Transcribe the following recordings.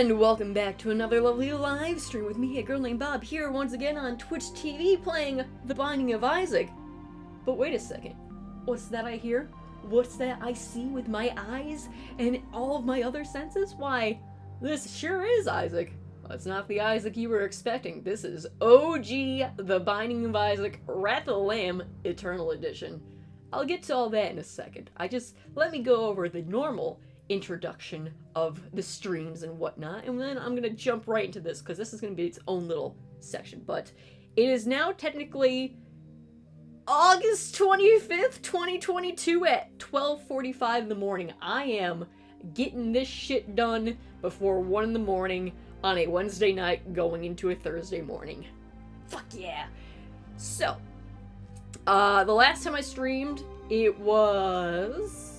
And welcome back to another lovely live stream with me, a girl named Bob, here once again on Twitch TV playing The Binding of Isaac. But wait a second, what's that I hear? What's that I see with my eyes and all of my other senses? Why, this sure is Isaac. Well, it's not the Isaac you were expecting. This is OG The Binding of Isaac, Wrath of the Lamb, Eternal Edition. I'll get to all that in a second. Let me go over the normal introduction of the streams and whatnot, and then I'm gonna jump right into this because this is gonna be its own little section. But it is now technically August 25th, 2022 at 12:45 in the morning. I am getting this shit done before 1 in the morning on a Wednesday night going into a Thursday morning. Fuck yeah. So, the last time I streamed, it was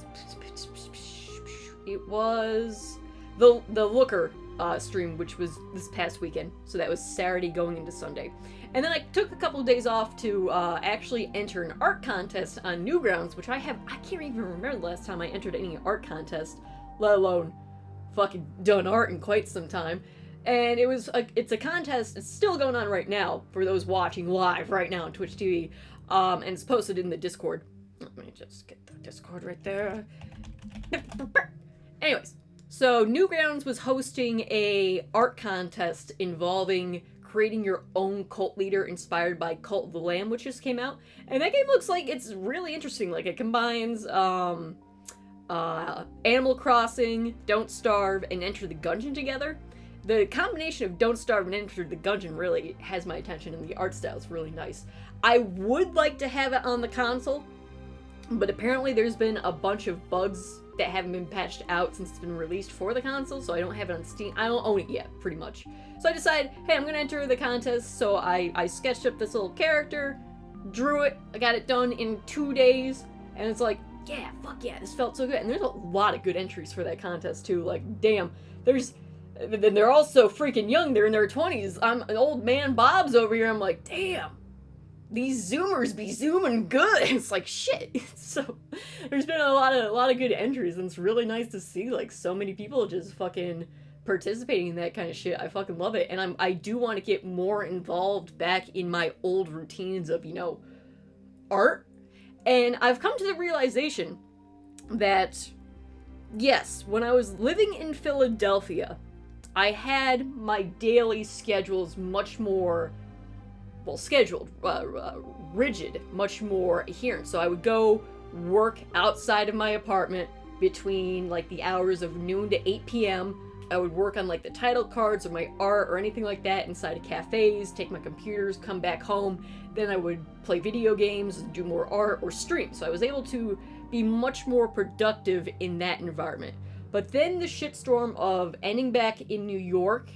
the Looker stream, which was this past weekend. So that was Saturday going into Sunday. And then I took a couple of days off to actually enter an art contest on Newgrounds, which I can't even remember the last time I entered any art contest, let alone fucking done art in quite some time. And it's a contest, it's still going on right now for those watching live right now on Twitch TV. And it's posted in the Discord. Let me just get the Discord right there. Anyways, so Newgrounds was hosting a art contest involving creating your own cult leader inspired by Cult of the Lamb, which just came out. And that game looks like it's really interesting. Like, it combines Animal Crossing, Don't Starve, and Enter the Gungeon together. The combination of Don't Starve and Enter the Gungeon really has my attention, and the art style is really nice. I would like to have it on the console, but apparently there's been a bunch of bugs that haven't been patched out since it's been released for the console, so I don't have it on Steam. I don't own it yet, pretty much. So I decided, hey, I'm gonna enter the contest, so I sketched up this little character, drew it, I got it done in 2 days, and it's like, yeah, fuck yeah, this felt so good. And there's a lot of good entries for that contest, too. Like, damn, they're all so freaking young, they're in their 20s. I'm an old man Bob's over here, I'm like, damn. These Zoomers be zooming good. It's like, shit. So, there's been a lot of good entries, and it's really nice to see, like, so many people just fucking participating in that kind of shit. I fucking love it, and I do want to get more involved back in my old routines of, art. And I've come to the realization that, yes, when I was living in Philadelphia, I had my daily schedules much more scheduled, rigid, much more adherent. So I would go work outside of my apartment between, like, the hours of noon to 8 p.m. I would work on, like, the title cards or my art or anything like that inside of cafes, take my computers, come back home. Then I would play video games, do more art, or stream. So I was able to be much more productive in that environment. But then the shitstorm of ending back in New York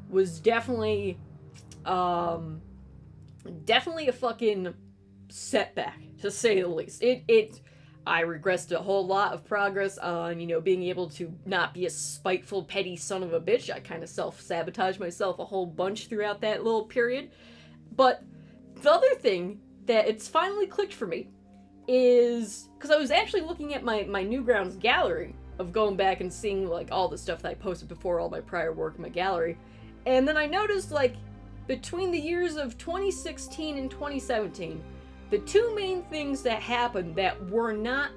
was definitely a fucking setback, to say the least. I regressed a whole lot of progress on, being able to not be a spiteful, petty son of a bitch. I kind of self-sabotaged myself a whole bunch throughout that little period. But the other thing that it's finally clicked for me is, because I was actually looking at my Newgrounds gallery of going back and seeing, like, all the stuff that I posted before, all my prior work in my gallery. And then I noticed, like, between the years of 2016 and 2017, the two main things that happened that were not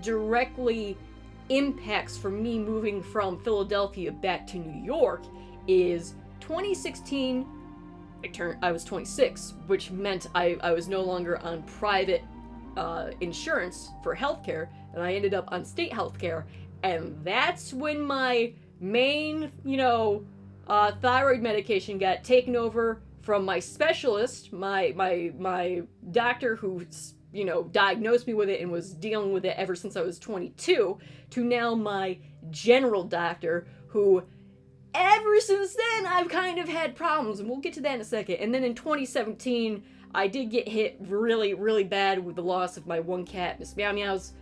directly impacts for me moving from Philadelphia back to New York is 2016, I was 26, which meant I was no longer on private insurance for healthcare, and I ended up on state healthcare, and that's when my main, thyroid medication got taken over from my specialist, my doctor who, diagnosed me with it and was dealing with it ever since I was 22, to now my general doctor who, ever since then, I've kind of had problems, and we'll get to that in a second. And then in 2017, I did get hit really, really bad with the loss of my one cat, Miss Meow Meows.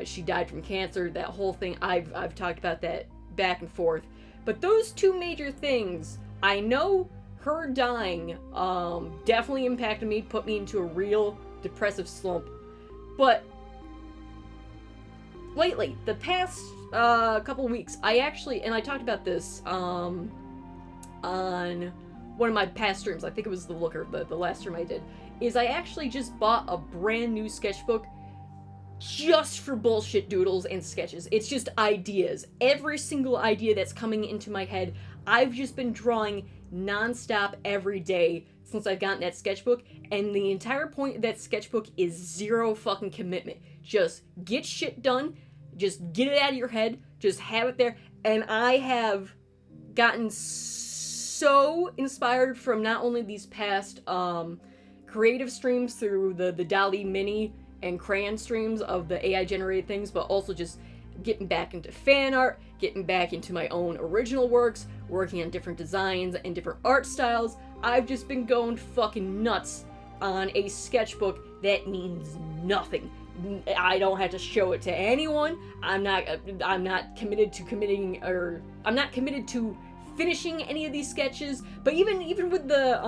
She died from cancer, that whole thing. I've talked about that back and forth. But those two major things, I know her dying definitely impacted me, put me into a real depressive slump. But lately, the past couple of weeks, I actually, and I talked about this on one of my past streams, I think it was the Looker, the last stream I did, is I actually just bought a brand new sketchbook just for bullshit doodles and sketches. It's just ideas. Every single idea that's coming into my head, I've just been drawing nonstop every day since I've gotten that sketchbook, and the entire point of that sketchbook is zero fucking commitment. Just get shit done, just get it out of your head, just have it there, and I have gotten so inspired from not only these past creative streams through the DALL-E Mini and crayon streams of the AI generated things, but also just getting back into fan art, getting back into my own original works, working on different designs and different art styles. I've just been going fucking nuts on a sketchbook that means nothing. I don't have to show it to anyone. I'm not committed to I'm not committed to finishing any of these sketches. But even with the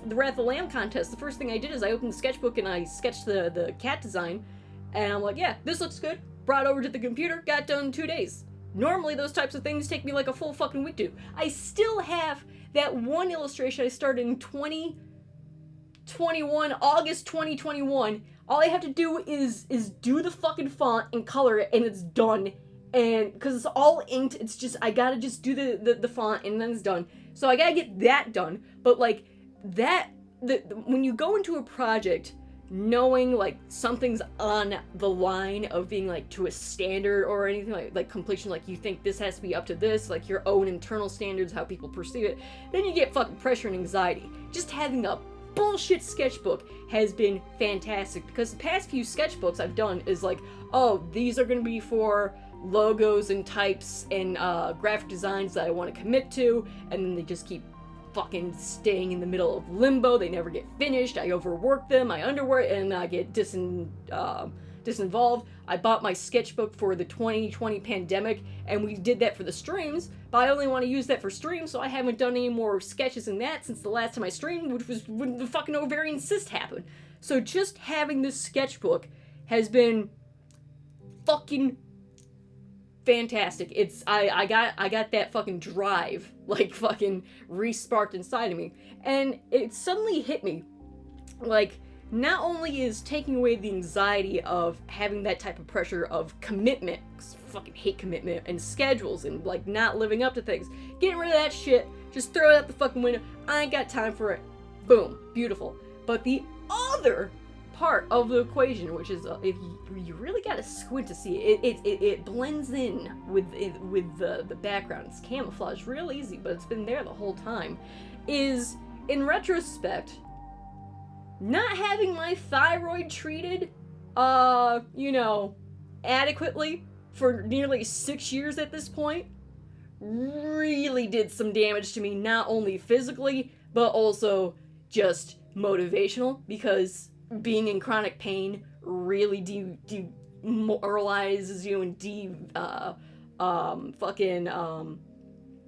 Wrath of the Lamb contest, the first thing I did is I opened the sketchbook and I sketched the cat design, and I'm like, yeah, this looks good. Brought it over to the computer, got done in 2 days. Normally those types of things take me like a full fucking week to do. I still have that one illustration I started in 2021, August 2021. All I have to do is do the fucking font and color it, and it's done. And because it's all inked, it's just, I gotta just do the font and then it's done. So I gotta get that done. But like that, when you go into a project knowing like something's on the line of being like to a standard or anything like completion, like you think this has to be up to this, like your own internal standards, how people perceive it, then you get fucking pressure and anxiety. Just having a bullshit sketchbook has been fantastic, because the past few sketchbooks I've done is like, oh, these are going to be for logos and types and graphic designs that I want to commit to, and then they just keep fucking staying in the middle of limbo. They never get finished. I overwork them, I underwork, and I get disinvolved. I bought my sketchbook for the 2020 pandemic, and we did that for the streams, but I only want to use that for streams, so I haven't done any more sketches in that since the last time I streamed, which was when the fucking ovarian cyst happened. So just having this sketchbook has been fucking fantastic. It's I got that fucking drive like fucking re-sparked inside of me, and it suddenly hit me like, not only is taking away the anxiety of having that type of pressure of commitment, 'cause I fucking hate commitment, and schedules and like not living up to things, getting rid of that shit, just throw it out the fucking window. I ain't got time for it. Boom, beautiful. But the other part of the equation, which is if you really gotta squint to see it, it blends in with the background. It's camouflaged real easy, but it's been there the whole time, is in retrospect not having my thyroid treated adequately for nearly 6 years at this point really did some damage to me, not only physically but also just motivational, because being in chronic pain really demoralizes you and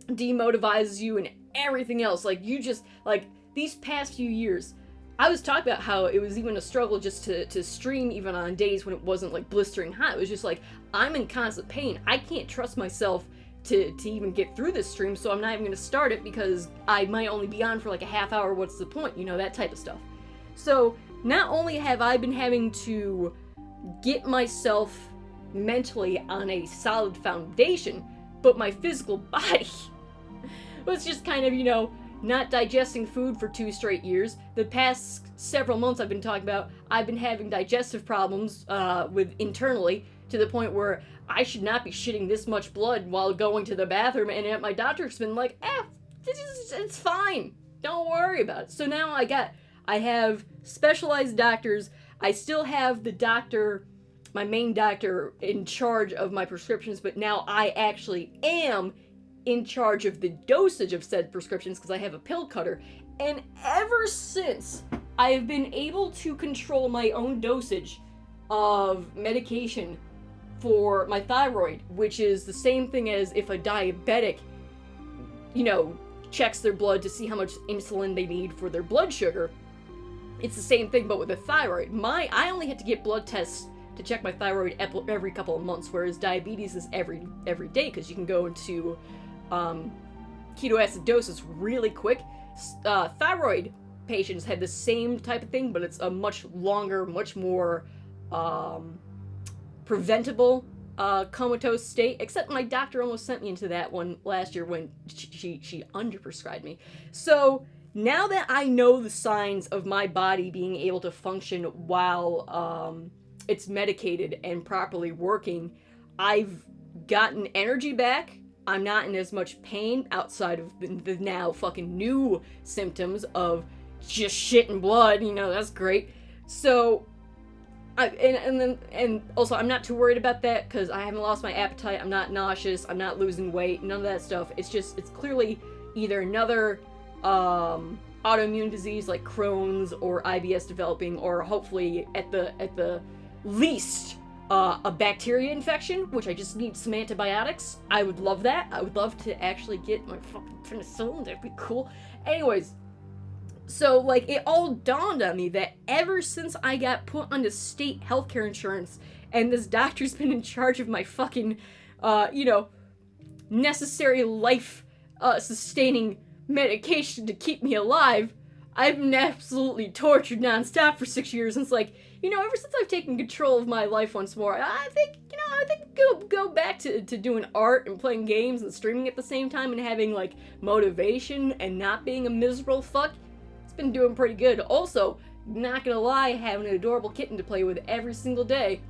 demotivizes you and everything else. Like, you just, like, these past few years, I was talking about how it was even a struggle just to stream even on days when it wasn't like blistering hot. It was just like, I'm in constant pain. I can't trust myself to even get through this stream, so I'm not even going to start it because I might only be on for like a half hour. What's the point? You know, that type of stuff. So not only have I been having to get myself mentally on a solid foundation, but my physical body was just kind of, not digesting food for 2 straight years. The past several months I've been talking about, I've been having digestive problems with internally, to the point where I should not be shitting this much blood while going to the bathroom, and my doctor's been like, it's fine, don't worry about it. So now I have specialized doctors. I still have the doctor, my main doctor, in charge of my prescriptions, but now I actually am in charge of the dosage of said prescriptions because I have a pill cutter. And ever since I've been able to control my own dosage of medication for my thyroid, which is the same thing as if a diabetic, checks their blood to see how much insulin they need for their blood sugar. It's the same thing, but with the thyroid. I only had to get blood tests to check my thyroid every couple of months, whereas diabetes is every day, because you can go into ketoacidosis really quick. Thyroid patients had the same type of thing, but it's a much longer, much more preventable comatose state, except my doctor almost sent me into that one last year when she underprescribed me. So now that I know the signs of my body being able to function while it's medicated and properly working, I've gotten energy back. I'm not in as much pain outside of the now fucking new symptoms of just shit and blood. You know, that's great. So, and also I'm not too worried about that because I haven't lost my appetite. I'm not nauseous. I'm not losing weight. None of that stuff. It's clearly either another autoimmune disease like Crohn's or IBS developing, or hopefully at the least a bacteria infection, which I just need some antibiotics. I would love that. I would love to actually get my fucking penicillin. That'd be cool. Anyways, so like it all dawned on me that ever since I got put onto state healthcare insurance and this doctor's been in charge of my fucking necessary life sustaining medication to keep me alive, I've been absolutely tortured nonstop for 6 years. And it's like, ever since I've taken control of my life once more, I think go back to doing art and playing games and streaming at the same time and having like motivation and not being a miserable fuck. It's been doing pretty good. Also, not gonna lie, having an adorable kitten to play with every single day.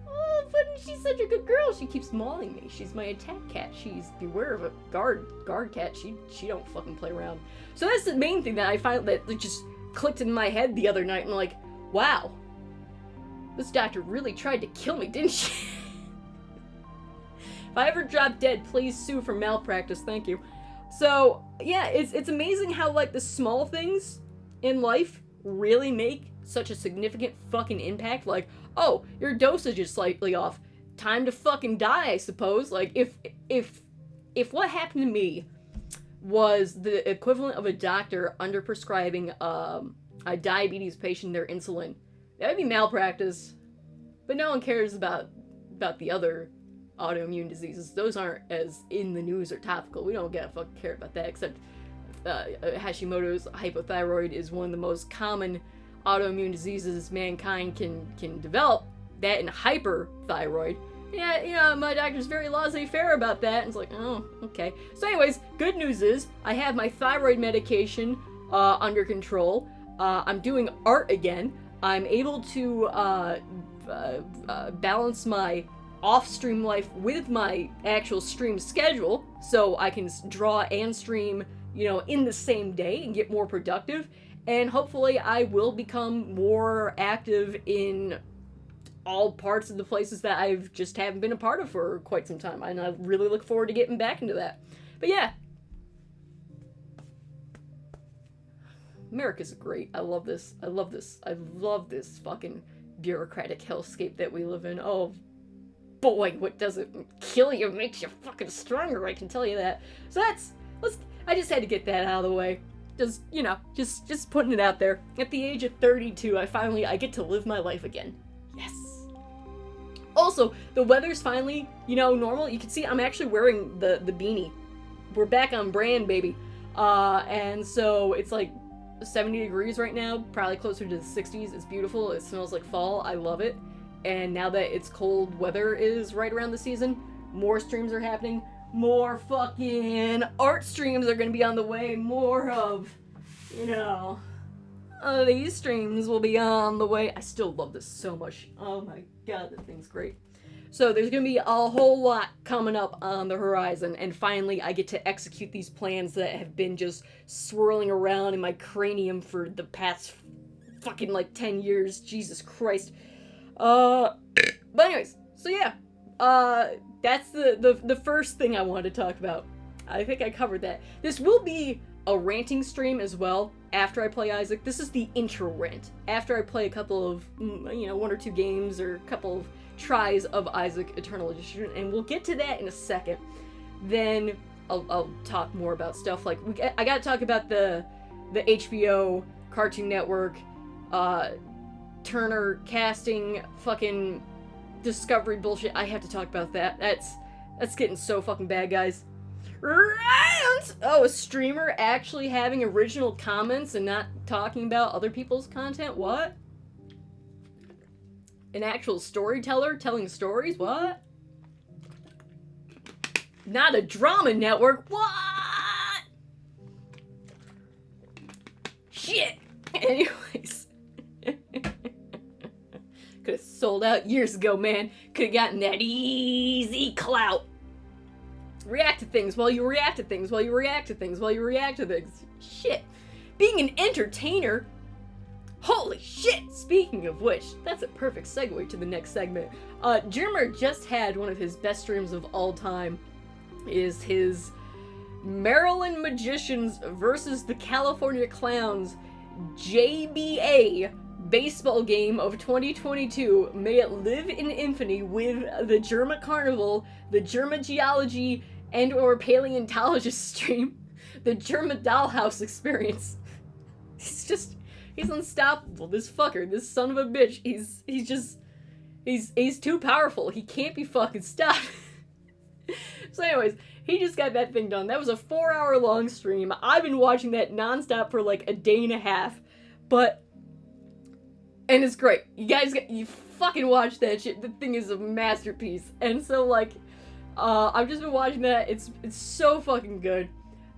Oh, but she's such a good girl. She keeps mauling me. She's my attack cat. She's beware of a guard cat. She don't fucking play around. So that's the main thing that I find that just clicked in my head the other night. And I'm like, wow, this doctor really tried to kill me, didn't she? If I ever drop dead, please sue for malpractice. Thank you. So yeah, it's amazing how like the small things in life really make such a significant fucking impact. Like, oh, your dosage is slightly off. Time to fucking die, I suppose. Like, if what happened to me was the equivalent of a doctor underprescribing a diabetes patient their insulin, that would be malpractice. But no one cares about the other autoimmune diseases. Those aren't as in the news or topical. We don't fucking care about that, except Hashimoto's hypothyroid is one of the most common autoimmune diseases mankind can develop. That and hyperthyroid. Yeah, my doctor's very laissez-faire about that. And it's like, oh, okay. So anyways, good news is I have my thyroid medication under control. I'm doing art again. I'm able to balance my off-stream life with my actual stream schedule, so I can draw and stream, in the same day and get more productive. And hopefully I will become more active in all parts of the places that I've just haven't been a part of for quite some time. And I really look forward to getting back into that. But yeah. America's great. I love this. I love this fucking bureaucratic hellscape that we live in. Oh boy, what doesn't kill you makes you fucking stronger, I can tell you that. So I just had to get that out of the way. Just putting it out there. At the age of 32, I get to live my life again. Yes. Also, the weather's finally, normal. You can see I'm actually wearing the beanie. We're back on brand, baby. And so it's like 70 degrees right now, probably closer to the 60s. It's beautiful. It smells like fall. I love it. And now that it's cold weather is right around the season, more streams are happening. More fucking art streams are going to be on the way. More of, these streams will be on the way. I still love this so much. Oh my god, that thing's great. So there's going to be a whole lot coming up on the horizon, and finally I get to execute these plans that have been just swirling around in my cranium for the past fucking 10 years. Jesus Christ. But anyways, so yeah, that's the first thing I wanted to talk about. I think I covered that. This will be a ranting stream as well after I play Isaac. This is the intro rant. After I play a couple of, one or two games or a couple of tries of Isaac Eternal Edition, and we'll get to that in a second. Then I'll talk more about stuff like, I gotta talk about the HBO, Cartoon Network, Turner casting fucking Discovery bullshit. I have to talk about that. That's getting so fucking bad, guys. Oh, a streamer actually having original comments and not talking about other people's content? What? An actual storyteller telling stories? What? Not a drama network? What? Shit! Anyways. Could've sold out years ago, man. Could've gotten that easy clout. React to things while you react to things while you react to things while you react to things. Shit. Being an entertainer. Holy shit! Speaking of which, that's a perfect segue to the next segment. Jermer just had one of his best streams of all time. Is his Maryland Magicians versus the California Clowns JBA baseball game of 2022. May it live in infamy with the Germa Carnival, the Germa Geology and or Paleontologist stream, the Germa Dollhouse experience. He's unstoppable. This fucker, this son of a bitch, he's too powerful. He can't be fucking stopped. So anyways, he just got that thing done. That was a 4-hour long stream. I've been watching that nonstop for like a day and a half. And it's great. You fucking watch that shit. The thing is a masterpiece. And so like, I've just been watching that. It's so fucking good.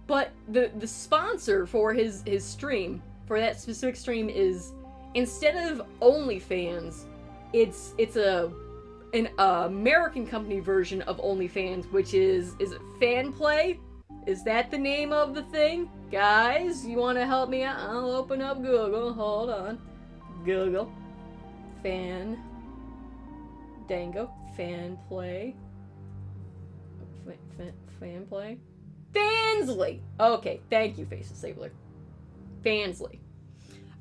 But the sponsor for his stream, for that specific stream, is, instead of OnlyFans, it's an American company version of OnlyFans, which is it FanPlay? Is that the name of the thing? Guys, you want to help me out? I'll open up Google. Hold on. Google. FanPlay. FanPlay. Fansly! Okay, thank you, Face Disabler. Fansly.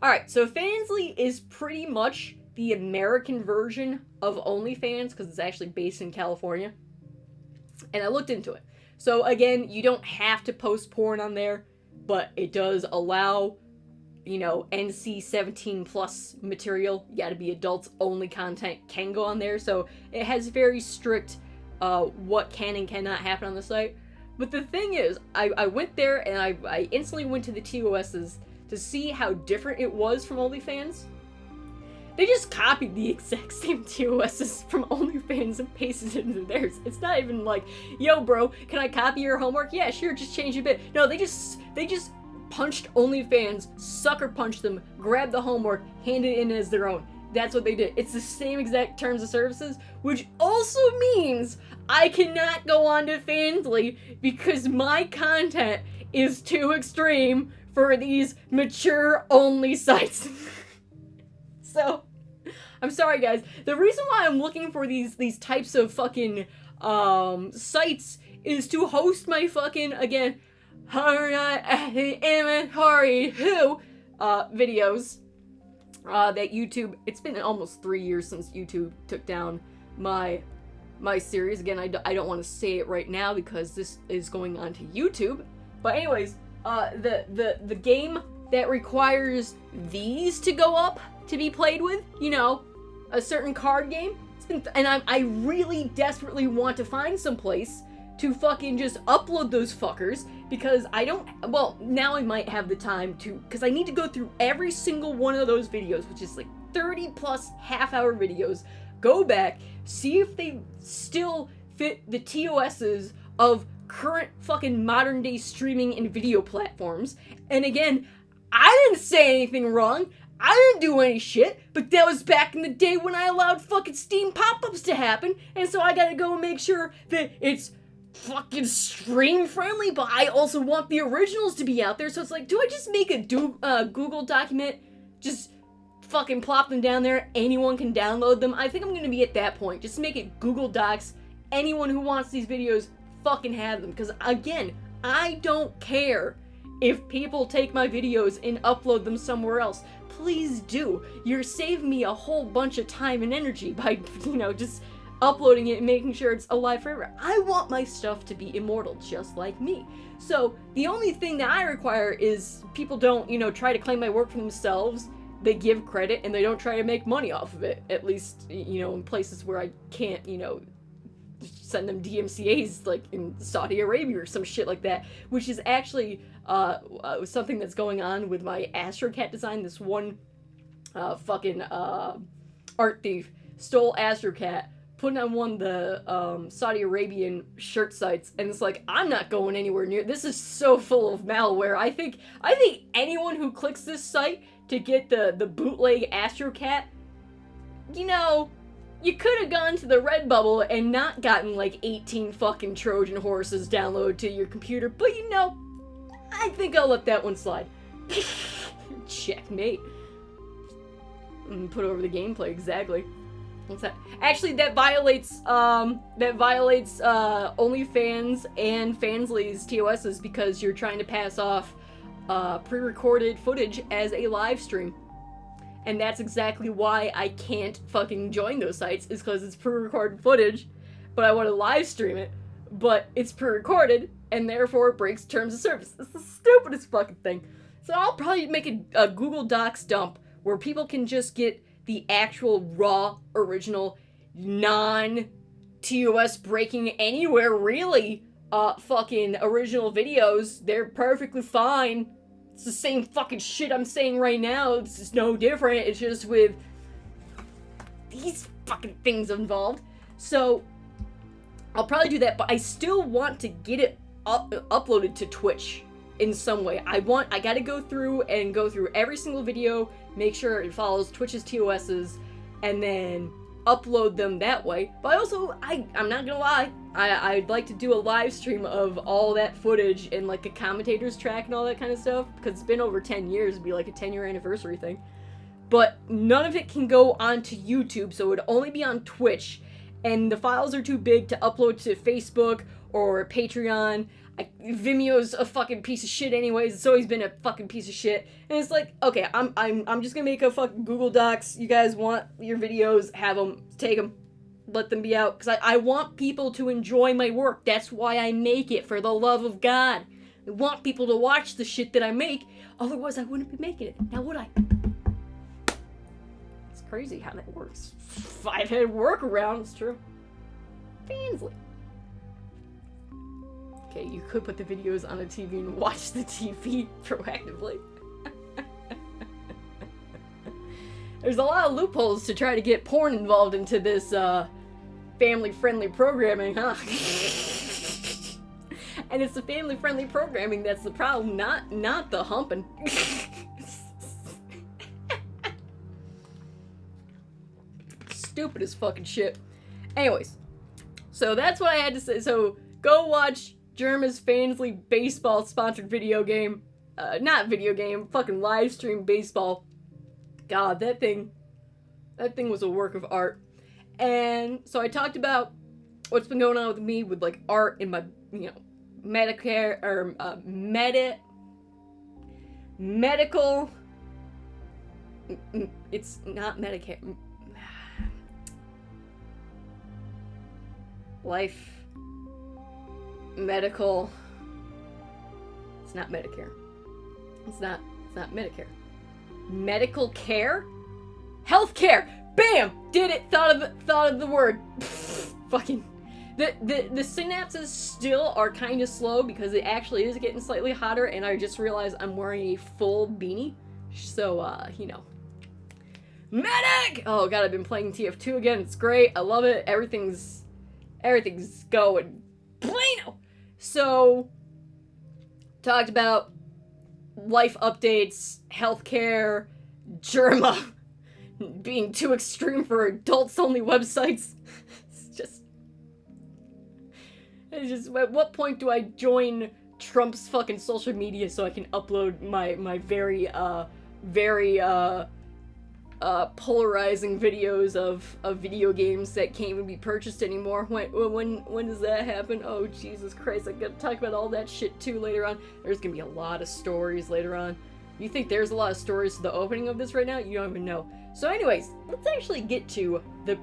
Alright, so Fansly is pretty much the American version of OnlyFans, because it's actually based in California. And I looked into it. So again, you don't have to post porn on there, but it does allow, NC-17 plus material. You gotta be adults only content can go on there. So it has very strict what can and cannot happen on the site. But the thing is, I went there and I instantly went to the TOSs to see how different it was from OnlyFans. They just copied the exact same TOSs from OnlyFans and pasted it into theirs. It's not even like, yo bro, can I copy your homework? Yeah, sure, just change a bit. No, they just punched OnlyFans, sucker punched them, grabbed the homework, handed it in as their own. That's what they did. It's the same exact terms of services, which also means I cannot go on to Fansly because my content is too extreme for these mature-only sites. So, I'm sorry guys. The reason why I'm looking for these types of fucking sites is to host my fucking, again, inventory videos that YouTube, it's been almost 3 years since YouTube took down my series. Again, I don't want to say it right now because this is going on to YouTube. But anyways, the game that requires these to go up to be played with, a certain card game. And I really desperately want to find some place to fucking just upload those fuckers because now I might have the time to, because I need to go through every single one of those videos, which is like 30 plus half-hour videos, go back, see if they still fit the TOSs of current fucking modern day streaming and video platforms. And again, I didn't say anything wrong. I didn't do any shit, but that was back in the day when I allowed fucking Steam pop-ups to happen, and so I gotta go and make sure that it's fucking stream friendly, but I also want the originals to be out there, so it's like, do I just make a Google document, just fucking plop them down there, anyone can download them? I think I'm gonna be at that point, just make it Google Docs, anyone who wants these videos, fucking have them, because again, I don't care if people take my videos and upload them somewhere else. Please do. You're saving me a whole bunch of time and energy by, just uploading it and making sure it's alive forever. I want my stuff to be immortal, just like me. So, the only thing that I require is people don't, try to claim my work for themselves. they give credit and they don't try to make money off of it. At least, you know, in places where I can't, you know, send them DMCAs, like in Saudi Arabia or some shit like that, which is actually something that's going on with my AstroCat design. This one fucking art thief stole AstroCat, put on one of the Saudi Arabian shirt sites, and it's like, I'm not going anywhere near. This is so full of malware. I think anyone who clicks this site to get the bootleg AstroCat, you know, you could have gone to the Redbubble and not gotten like 18 fucking Trojan horses downloaded to your computer, but you know, I think I'll let that one slide. Checkmate. Put over the gameplay, exactly. What's that? Actually, that violates OnlyFans and Fansly's TOSs because you're trying to pass off pre-recorded footage as a live stream. And that's exactly why I can't fucking join those sites, is because it's pre-recorded footage, but I want to live stream it, but it's pre-recorded, and therefore it breaks terms of service. It's the stupidest fucking thing. So I'll probably make a Google Docs dump where people can just get the actual raw, original, non-TOS breaking anywhere really fucking original videos. They're perfectly fine. It's the same fucking shit I'm saying right now. It's just no different. It's just with these fucking things involved. So I'll probably do that, but I still want to get it uploaded to Twitch in some way. I gotta go through every single video, make sure it follows Twitch's TOSs, and then upload them that way. But I'm not gonna lie, I'd like to do a live stream of all that footage and like a commentator's track and all that kind of stuff, because it's been over 10 years, it'd be like a 10-year anniversary thing. But none of it can go onto YouTube, so it would only be on Twitch, and the files are too big to upload to Facebook or Patreon. Vimeo's a fucking piece of shit anyways. It's always been a fucking piece of shit. And it's like, okay, I'm just gonna make a fucking Google Docs. You guys want your videos, have them, take them, let them be out. Because I want people to enjoy my work. That's why I make it, for the love of God. I want people to watch the shit that I make. Otherwise, I wouldn't be making it. Now would I? It's crazy how that works. 5-head workaround, it's true. Fansly. Okay, you could put the videos on a TV and watch the TV proactively. There's a lot of loopholes to try to get porn involved into this family-friendly programming, huh? And it's the family-friendly programming that's the problem, not the humping. Stupid as fucking shit. Anyways, so that's what I had to say. So go watch Germa's Fansly baseball sponsored video game. Not video game, fucking live stream baseball. God, that thing was a work of art. And so I talked about what's been going on with me with like art in my, you know, Medicare or medical. It's not Medicare. Life. Medical. It's not Medicare. It's not Medicare. Medical care? Healthcare! Bam! Did it! Thought of the word. Fucking. The synapses still are kind of slow because it actually is getting slightly hotter, and I just realized I'm wearing a full beanie. So, you know. Medic! Oh god, I've been playing TF2 again. It's great. I love it. Everything's going Plano! So, talked about life updates, healthcare, Germa being too extreme for adults-only websites. It's just, at what point do I join Trump's fucking social media so I can upload my very polarizing videos of video games that can't even be purchased anymore? When does that happen? Oh, Jesus Christ, I gotta talk about all that shit too later on. There's gonna be a lot of stories later on. You think there's a lot of stories to the opening of this right now? You don't even know. So anyways, let's actually get to the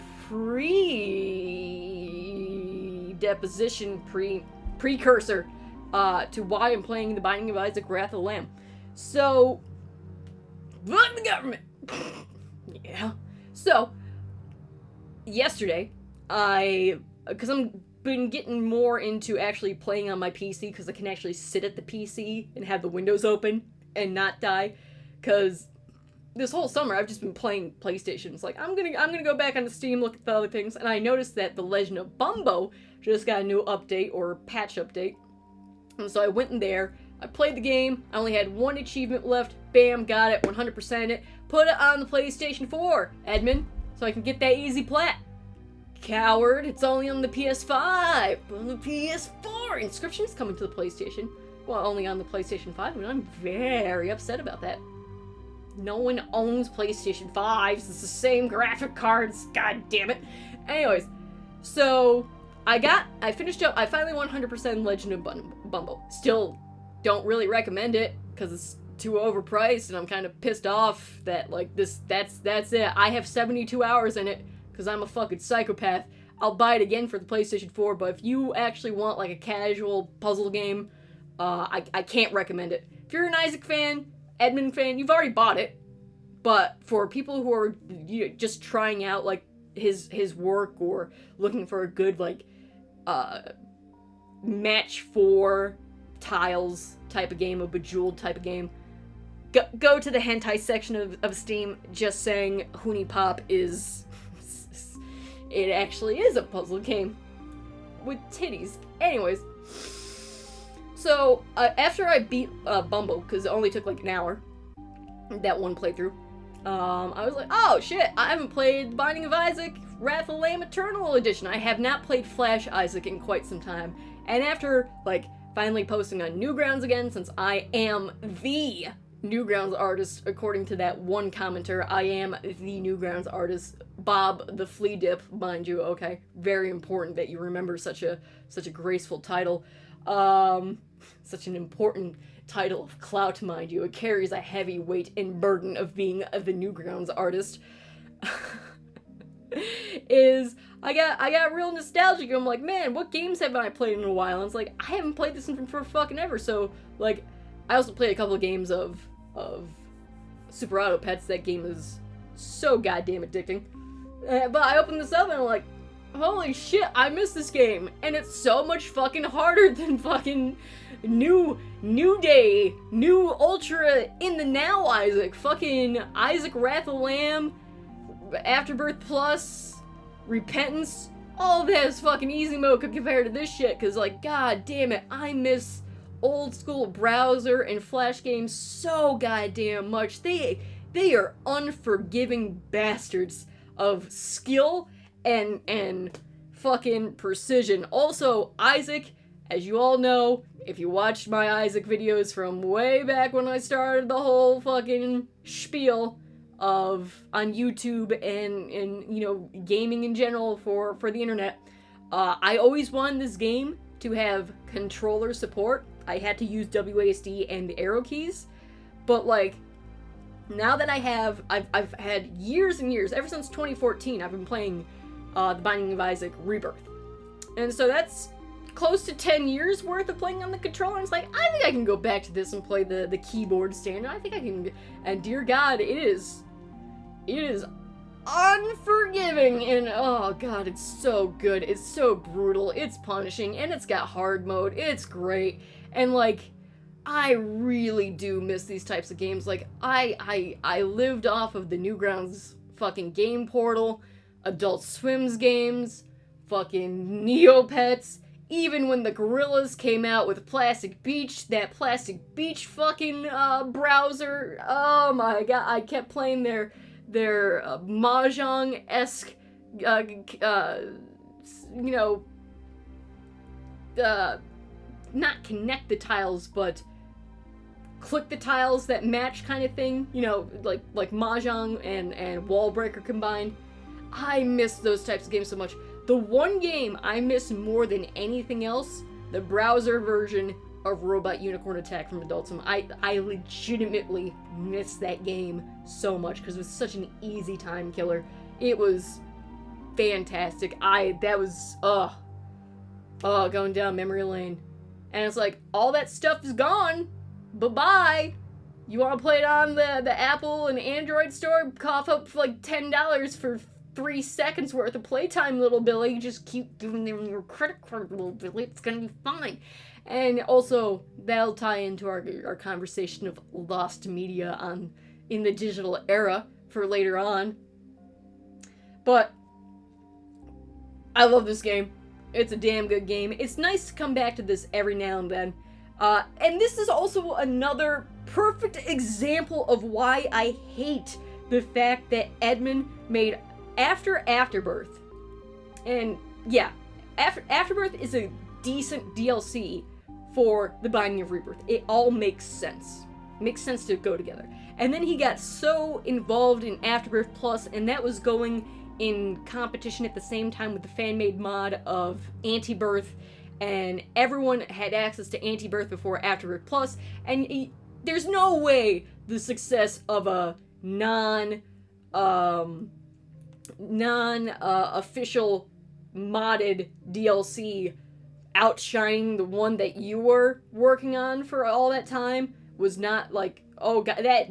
precursor to why I'm playing The Binding of Isaac: Wrath of the Lamb. So, fuck the government! Yeah. So, yesterday, because I'm been getting more into actually playing on my PC, because I can actually sit at the PC and have the windows open and not die, because this whole summer I've just been playing PlayStation. It's like, I'm gonna go back onto Steam, look at the other things, and I noticed that The Legend of Bumbo just got a new update, or patch update. And so I went in there, I played the game, I only had one achievement left, bam, got it, 100% it, put it on the PlayStation 4, Edmund, so I can get that easy plat. Coward, it's only on the PS5, on the PS4, Inscription's coming to the PlayStation. Well, only on the PlayStation 5, and I'm very upset about that. No one owns PlayStation 5s, it's the same graphic cards, god damn it. Anyways, so I finished up, I finally 100% Legend of Bumbo. Still don't really recommend it, because it's too overpriced, and I'm kind of pissed off that, like, that's it. I have 72 hours in it, because I'm a fucking psychopath. I'll buy it again for the PlayStation 4, but if you actually want, like, a casual puzzle game, I can't recommend it. If you're an Isaac fan, Edmund fan, you've already bought it, but for people who are just trying out, like, his work, or looking for a good, like, match 4 tiles type of game, a Bejeweled type of game, go to the hentai section of Steam. Just saying, Huni Pop is... it actually is a puzzle game with titties. Anyways, so after I beat Bumbo, because it only took like an hour, that one playthrough, I was like, oh shit, I haven't played Binding of Isaac Wrath of Lamb Eternal Edition. I have not played Flash Isaac in quite some time. And after, like, finally posting on Newgrounds again, since I am the Newgrounds artist, according to that one commenter, I am the Newgrounds artist, bobfleadip, mind you, okay? Very important that you remember such a graceful title. Such an important title of clout, mind you. It carries a heavy weight and burden of being the Newgrounds artist. I got real nostalgic. I'm like, man, what games have I played in a while? And it's like, I haven't played this for fucking ever. So, like, I also played a couple of games of Super Auto Pets. That game is so goddamn addicting. But I opened this up and I'm like, holy shit, I miss this game. And it's so much fucking harder than fucking New Day, New Ultra in the Now Isaac. Fucking Isaac Wrath of Lamb, Afterbirth Plus, Repentance. All of that is fucking easy mode compared to this shit. Cause, like, god damn it, I miss old school browser and flash games so goddamn much. They are unforgiving bastards of skill and fucking precision. Also, Isaac, as you all know, if you watched my Isaac videos from way back when I started the whole fucking spiel on YouTube and you know, gaming in general for the internet, I always wanted this game to have controller support. I had to use WASD and the arrow keys, but like, now that I've had years and years, ever since 2014, I've been playing The Binding of Isaac Rebirth. And so that's close to 10 years worth of playing on the controller. And it's like, I think I can go back to this and play the keyboard standard. I think I can, and dear God, it is unforgiving, and oh god, it's so good, it's so brutal, it's punishing, and it's got hard mode, it's great, and like, I really do miss these types of games. Like, I lived off of the Newgrounds fucking game portal, Adult Swim's games, fucking Neopets, even when the Gorillas came out with Plastic Beach, that Plastic Beach fucking browser, oh my god, I kept playing their Mahjong-esque, you know, not connect the tiles, but click the tiles that match kind of thing, you know, like Mahjong and Wall Breaker combined. I miss those types of games so much. The one game I miss more than anything else, the browser version of Robot Unicorn Attack from Adult Swim. I legitimately miss that game so much because it was such an easy time killer. It was fantastic. That was going down memory lane. And it's like, all that stuff is gone. Bye-bye. You want to play it on the Apple and Android store? Cough up for like $10 for 3 seconds worth of playtime, little Billy. Just keep giving them your credit card, little Billy. It's gonna be fine. And also, that'll tie into our conversation of lost media in the digital era for later on. But I love this game. It's a damn good game. It's nice to come back to this every now and then. And this is also another perfect example of why I hate the fact that Edmund made Afterbirth. And yeah, Afterbirth is a decent DLC for The Binding of Rebirth. It all makes sense. It makes sense to go together. And then he got so involved in Afterbirth Plus, and that was going in competition at the same time with the fan-made mod of Antibirth, and everyone had access to Antibirth before Afterbirth Plus, and there's no way the success of a non-official modded DLC outshining the one that you were working on for all that time was not like, oh god, that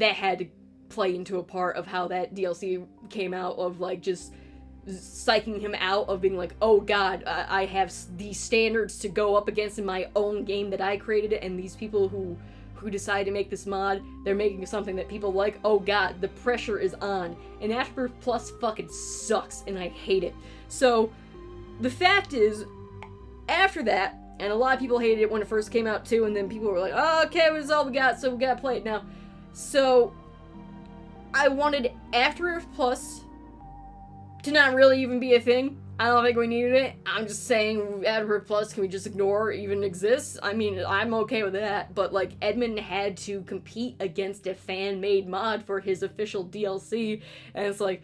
had to play into a part of how that DLC came out, of like just psyching him out, of being like, oh god, I have these standards to go up against in my own game that I created, and these people who decide to make this mod, they're making something that people like. Oh god, the pressure is on. And Afterbirth Plus fucking sucks, and I hate it. So the fact is, after that, and a lot of people hated it when it first came out too, and then people were like, oh, okay, this is all we got, so we gotta play it now. So I wanted Afterbirth Plus to not really even be a thing. I don't think we needed it. I'm just saying, Afterbirth Plus, can we just ignore it even exists? I mean, I'm okay with that, but like, Edmund had to compete against a fan-made mod for his official DLC, and it's like,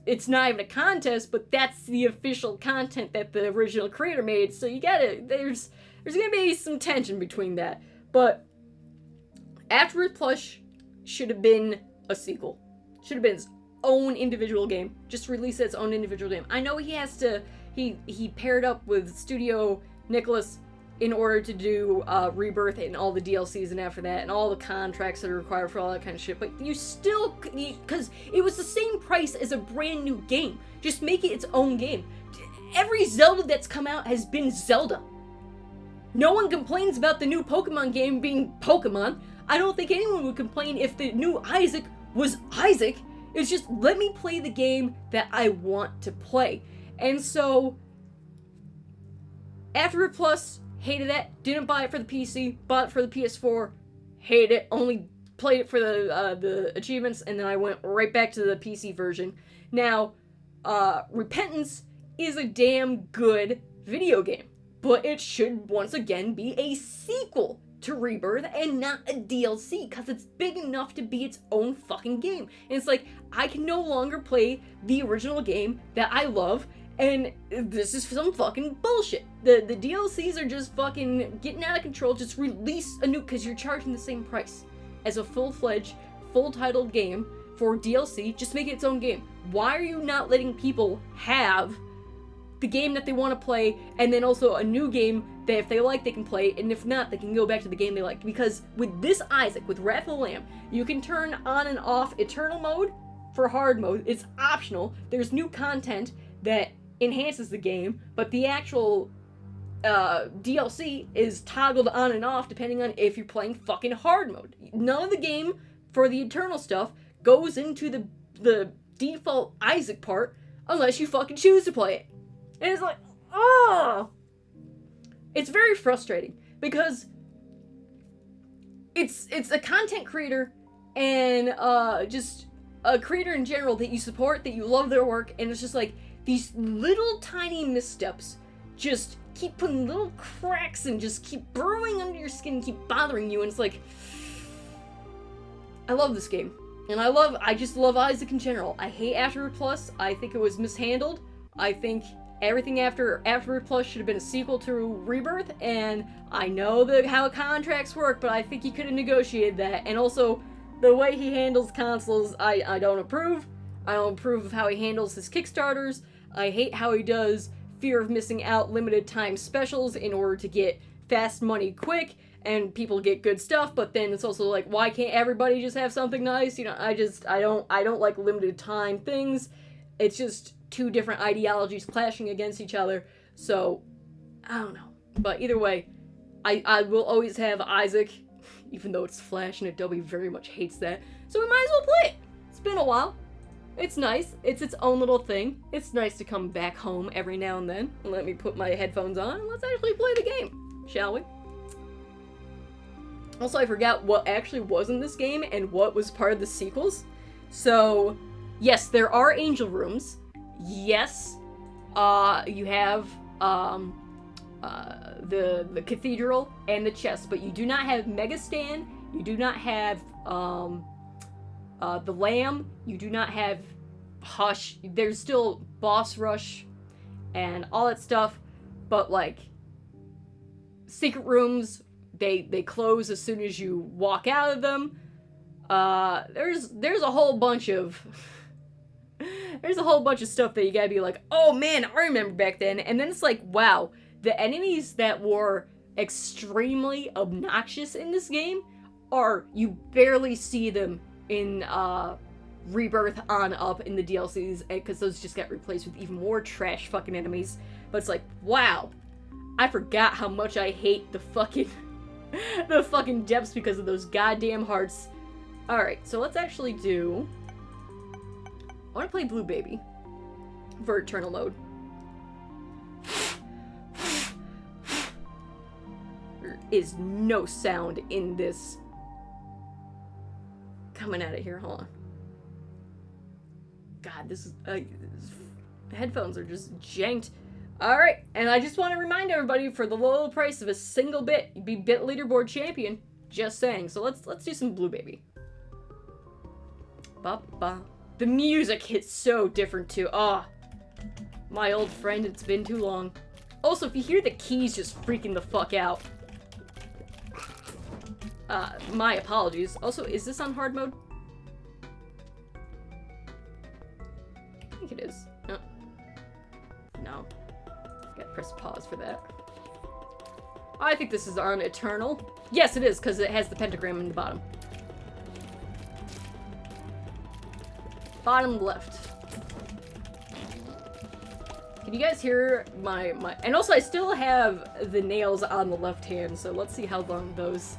it's not even a contest, but that's the official content that the original creator made, so you gotta, there's gonna be some tension between that. But Afterbirth Plus should have been a sequel. Should have been its own individual game. Just release its own individual game. I know he has to, he paired up with Studio Nicholas in order to do Rebirth and all the DLCs and after that, and all the contracts that are required for all that kind of shit, but you still, because it was the same price as a brand new game. Just make it its own game. Every Zelda that's come out has been Zelda. No one complains about the new Pokemon game being Pokemon. I don't think anyone would complain if the new Isaac was Isaac. It's just, let me play the game that I want to play. And so, Afterbirth Plus, hated that, didn't buy it for the PC, bought it for the PS4, hated it, only played it for the achievements, and then I went right back to the PC version. Now, Repentance is a damn good video game, but it should once again be a sequel to Rebirth and not a DLC, because it's big enough to be its own fucking game. And it's like, I can no longer play the original game that I love, and this is some fucking bullshit. The DLCs are just fucking getting out of control. Just release a new, because you're charging the same price as a full-fledged, full-titled game for DLC. Just make it its own game. Why are you not letting people have the game that they want to play, and then also a new game that if they like, they can play, and if not, they can go back to the game they liked? Because with this Isaac, with Wrath of the Lamb, you can turn on and off Eternal mode for hard mode. It's optional. There's new content that enhances the game, but the actual DLC is toggled on and off depending on if you're playing fucking hard mode. None of the game for the Eternal stuff goes into the default Isaac part unless you fucking choose to play it. And it's like, oh! It's very frustrating, because it's a content creator and just a creator in general that you support, that you love their work, and it's just like, these little tiny missteps just keep putting little cracks and just keep burrowing under your skin and keep bothering you, and it's like, I love this game. And I just love Isaac in general. I hate Afterbirth Plus. I think it was mishandled. I think everything after Afterbirth Plus should have been a sequel to Rebirth, and I know how contracts work, but I think he could have negotiated that. And also, the way he handles consoles, I don't approve. I don't approve of how he handles his Kickstarters. I hate how he does fear of missing out limited time specials in order to get fast money quick, and people get good stuff, but then it's also like, why can't everybody just have something nice? You know, I don't like limited time things. It's just two different ideologies clashing against each other, so I don't know. But either way, I will always have Isaac, even though it's Flash and Adobe very much hates that, so we might as well play it. It's been a while. It's nice. It's its own little thing. It's nice to come back home every now and then. Let me put my headphones on and let's actually play the game, shall we? Also, I forgot what actually was in this game and what was part of the sequels. So, yes, there are angel rooms. Yes, you have the cathedral and the chest, but you do not have Mega Stan. You do not have the Lamb. You do not have Hush. There's still Boss Rush and all that stuff, but like secret rooms, they close as soon as you walk out of them. There's a whole bunch of stuff that you gotta be like, oh man, I remember back then. And then it's like, wow, the enemies that were extremely obnoxious in this game you barely see them in Rebirth on up in the DLCs, because those just got replaced with even more trash fucking enemies. But it's like, wow, I forgot how much I hate the fucking depths because of those goddamn hearts. Alright, so let's actually do... I want to play Blue Baby for Eternal Mode. There is no sound in this coming out of here. Hold on. God, this headphones are just janked. Alright, and I just want to remind everybody, for the low price of a single bit, you'd be Bit Leaderboard Champion. Just saying. So let's do some Blue Baby. Ba-ba. The music hits so different too. My old friend, it's been too long. Also, if you hear the keys just freaking the fuck out, my apologies. Also, is this on hard mode? I think it is. No. Gotta press pause for that. I think this is on Eternal. Yes, it is, because it has the pentagram in the bottom. Bottom left. Can you guys hear my... And also, I still have the nails on the left hand, so let's see how long those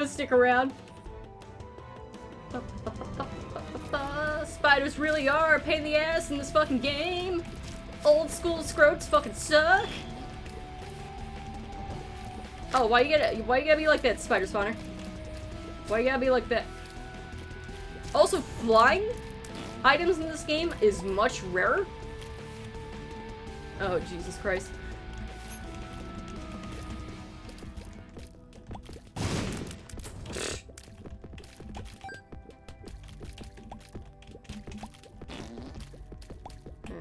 stick around. Spiders really are a pain in the ass in this fucking game. Old school scrotes fucking suck. Oh, why you gotta be like that, spider spawner? Why you gotta be like that? Also, flying items in this game is much rarer. Oh, Jesus Christ.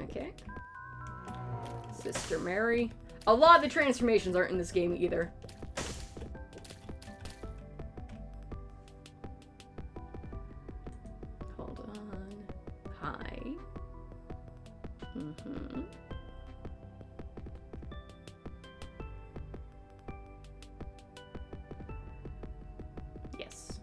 Okay. Sister Mary. A lot of the transformations aren't in this game either. Hold on. Hi. Mm-hmm. Yes.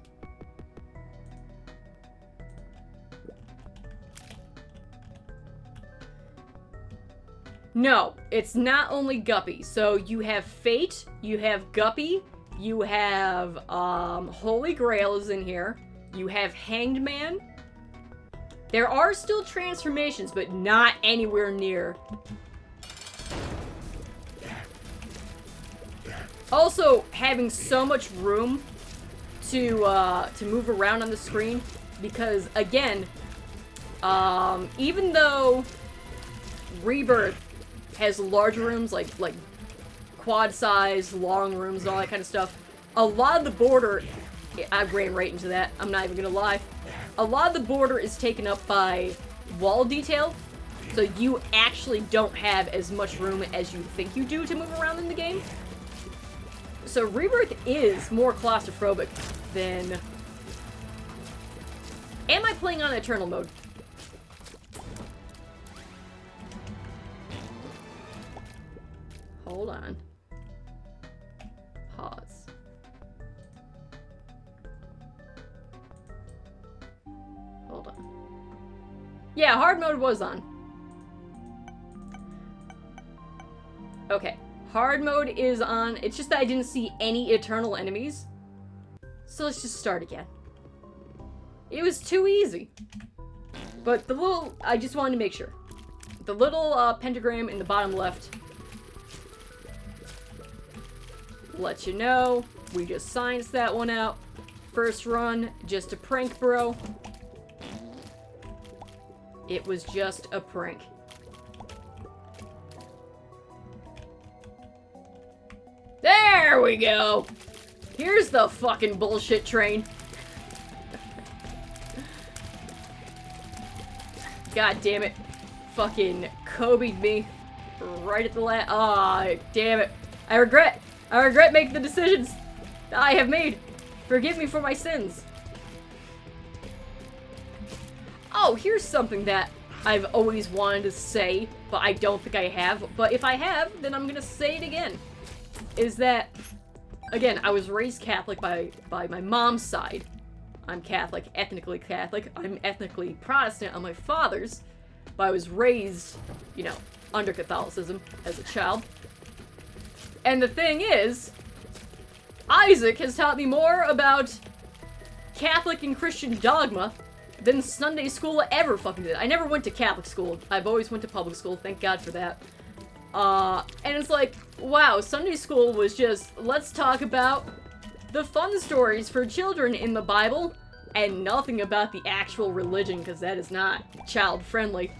No, it's not only Guppy. So you have Fate, you have Guppy, you have Holy Grail is in here, you have Hanged Man. There are still transformations, but not anywhere near. Also, having so much room to move around on the screen, because again, even though Rebirth has large rooms, like quad size, long rooms, and all that kind of stuff, a lot of the border, I ran right into that, I'm not even gonna lie, a lot of the border is taken up by wall detail, so you actually don't have as much room as you think you do to move around in the game. So Rebirth is more claustrophobic than... Am I playing on Eternal mode? Hold on. Pause. hold on. Yeah, hard mode was on. Okay, hard mode is on. It's just that I didn't see any eternal enemies. So let's just start again. It was too easy. But the little, I just wanted to make sure. The little pentagram in the bottom left lets you know we just scienced that one out. First run, just a prank, bro. It was just a prank. There we go! Here's the fucking bullshit train. God damn it. Fucking Kobe'd me right at the last. Ah, damn it. I regret making the decisions I have made. Forgive me for my sins. Oh, here's something that I've always wanted to say, but I don't think I have. But if I have, then I'm gonna say it again. Is that, again, I was raised Catholic by my mom's side. I'm Catholic, ethnically Catholic. I'm ethnically Protestant on my father's. But I was raised, you know, under Catholicism as a child. And the thing is, Isaac has taught me more about Catholic and Christian dogma than Sunday school ever fucking did. I never went to Catholic school. I've always went to public school. Thank God for that. And it's like, wow, Sunday school was just, let's talk about the fun stories for children in the Bible and nothing about the actual religion, because that is not child-friendly.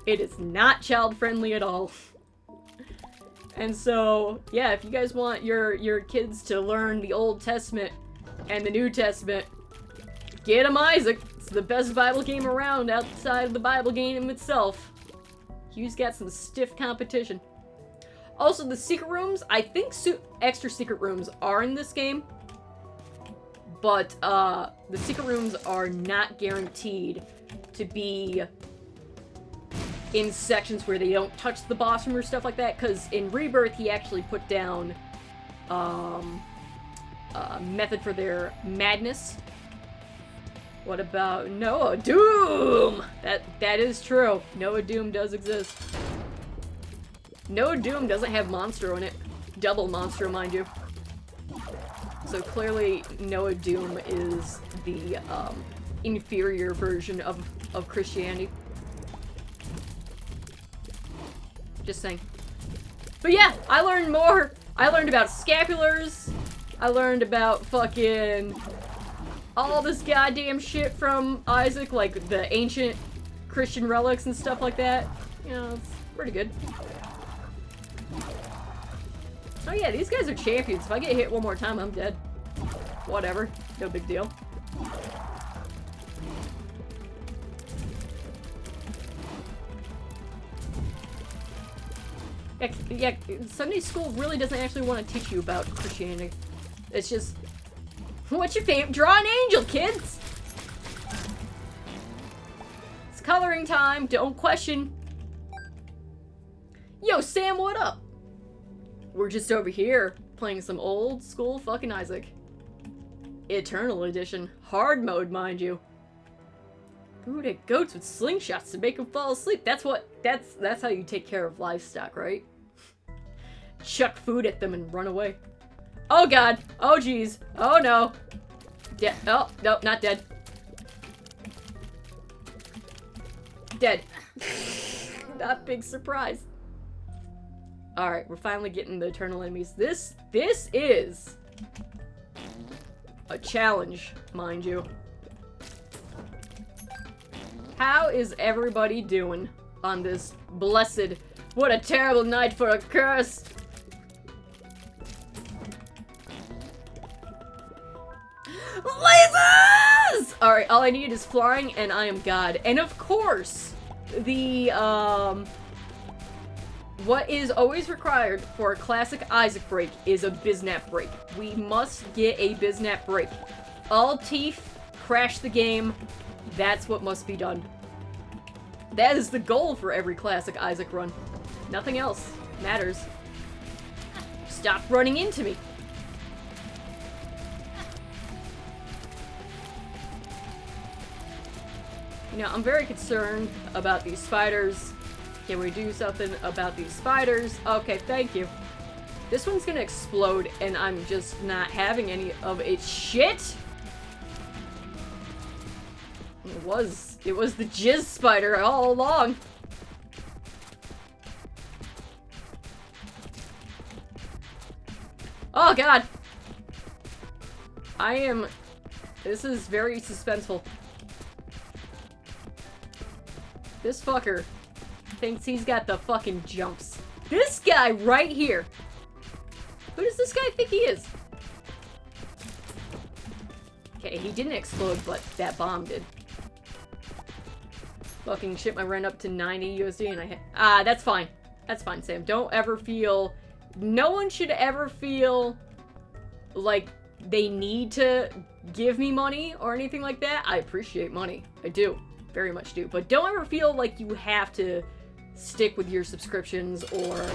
It is not child-friendly at all. And so, yeah, if you guys want your kids to learn the Old Testament and the New Testament, get them Isaac. It's the best Bible game around outside of the Bible game itself. Hugh's got some stiff competition. Also, the secret rooms, I think extra secret rooms are in this game. But, the secret rooms are not guaranteed to be in sections where they don't touch the boss room or stuff like that, because in Rebirth he actually put down a method for their madness. What about Noah Doom? That is true. Noah Doom does exist. Noah Doom doesn't have Monstro in it. Double Monstro, mind you. So clearly Noah Doom is the inferior version of Christianity. Just saying. But yeah, I learned more. I learned about scapulars. I learned about fucking all this goddamn shit from Isaac, like the ancient Christian relics and stuff like that. You know, it's pretty good. Oh yeah, these guys are champions. If I get hit one more time, I'm dead. Whatever. No big deal. Yeah, Sunday school really doesn't actually want to teach you about Christianity. It's just, what's your favorite? Draw an angel, kids! It's coloring time. Don't question. Yo, Sam, what up? We're just over here playing some old school fucking Isaac. Eternal edition. Hard mode, mind you. Food at goats with slingshots to make them fall asleep. That's how you take care of livestock, right? Chuck food at them and run away. Oh god. Oh jeez. Oh no. Oh, no, not dead. Dead. Not big surprise. Alright, we're finally getting the eternal enemies. This is a challenge, mind you. How is everybody doing on this blessed, what a terrible night for a curse? Lasers! Alright, all I need is flying and I am God. And of course, the, what is always required for a classic Isaac break is a Biznap break. We must get a Biznap break. All teeth, crash the game. That's what must be done. That is the goal for every classic Isaac run. Nothing else matters. Stop running into me. You know, I'm very concerned about these spiders. Can we do something about these spiders? Okay, thank you. This one's gonna explode, and I'm just not having any of its shit. It was the jizz spider all along. Oh god! This is very suspenseful. This fucker thinks he's got the fucking jumps. This guy right here! Who does this guy think he is? Okay, he didn't explode, but that bomb did. Fucking shit my rent up to 90 USD and that's fine. That's fine, Sam. Don't ever feel... No one should ever feel like they need to give me money or anything like that. I appreciate money. I do. Very much do. But don't ever feel like you have to stick with your subscriptions or...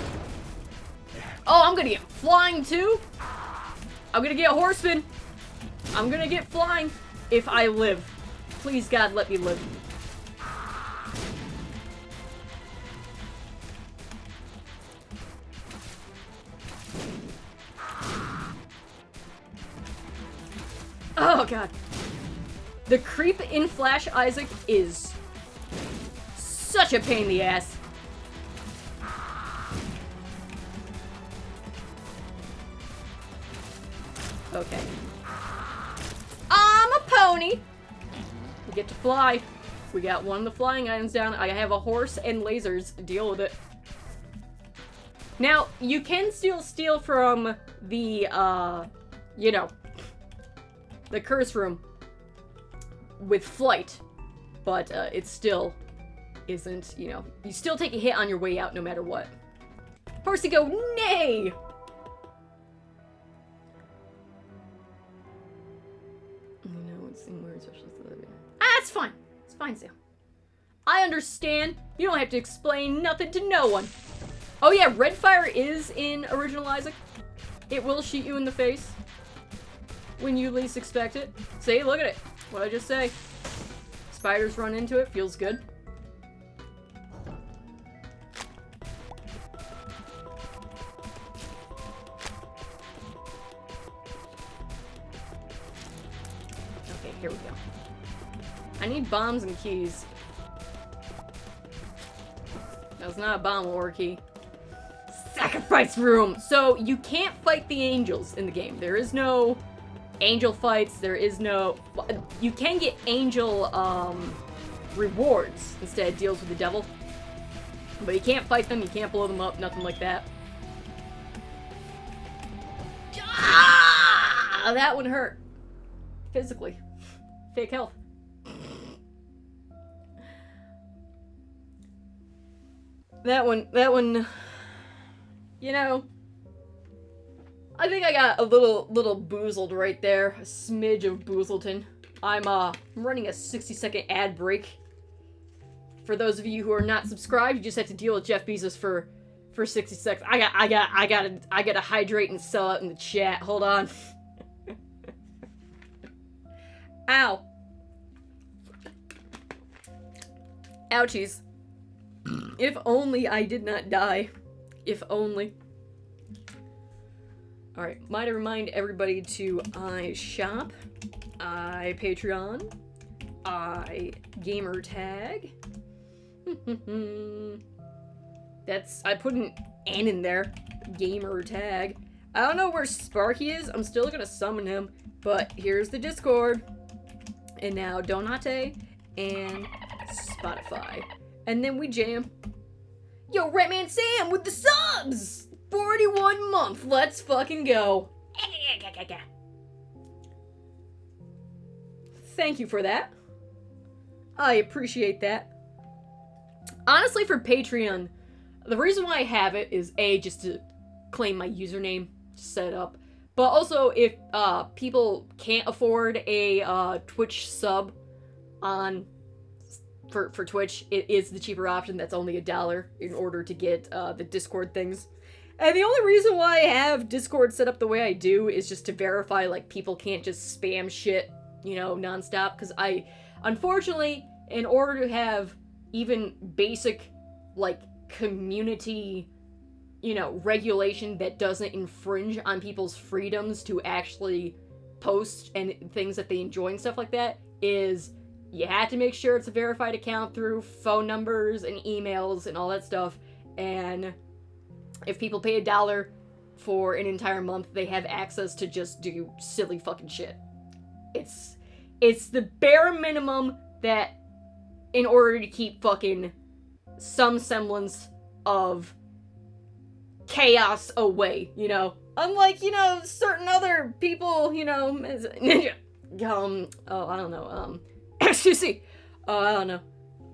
Oh, I'm gonna get flying too? I'm gonna get horseman. I'm gonna get flying if I live. Please, God, let me live. Oh, God. The creep in Flash Isaac is such a pain in the ass. Okay. I'm a pony! We get to fly. We got one of the flying items down. I have a horse and lasers. Deal with it. Now, you can still steal from the, you know, the curse room with flight, but it still isn't, you know, you still take a hit on your way out no matter what. Horsey go, nay! It's fine. It's fine, Sam. I understand. You don't have to explain nothing to no one. Oh yeah, red fire is in original Isaac. It will shoot you in the face when you least expect it. See, look at it. What I just say. Spiders run into it. Feels good. Okay, here we go. I need bombs and keys. That's not a bomb or a key. Sacrifice room! So, you can't fight the angels in the game. There is no angel fights. There is no... You can get angel, rewards instead. Deals with the devil. But you can't fight them. You can't blow them up. Nothing like that. Ah! That one hurt. Physically. Fake health. That one, you know, I think I got a little boozled right there. A smidge of boozleton. I'm running a 60-second ad break. For those of you who are not subscribed, you just have to deal with Jeff Bezos for 60 seconds. I gotta hydrate and sell out in the chat. Hold on. Ow. Ouchies. If only I did not die. If only. Alright, might I remind everybody to shop, Patreon, gamer tag. I put an N in there. Gamer tag. I don't know where Sparky is. I'm still gonna summon him. But here's the Discord. And now Donate and Spotify. And then we jam. Yo, Ratman Sam with the subs! 41 month. Let's fucking go. Thank you for that. I appreciate that. Honestly, for Patreon, the reason why I have it is A, just to claim my username, set it up. But also, if people can't afford a Twitch sub for Twitch, it is the cheaper option. That's only $1 in order to get the Discord things. And the only reason why I have Discord set up the way I do is just to verify, like, people can't just spam shit, you know, nonstop. Because unfortunately, in order to have even basic, like, community, you know, regulation that doesn't infringe on people's freedoms to actually post and things that they enjoy and stuff like that, is you have to make sure it's a verified account through phone numbers and emails and all that stuff. And if people pay $1 for an entire month, they have access to just do silly fucking shit. It's the bare minimum that, in order to keep fucking some semblance of chaos away, you know? Unlike, you know, certain other people, you know, Ninja, I don't know, XQC, I don't know.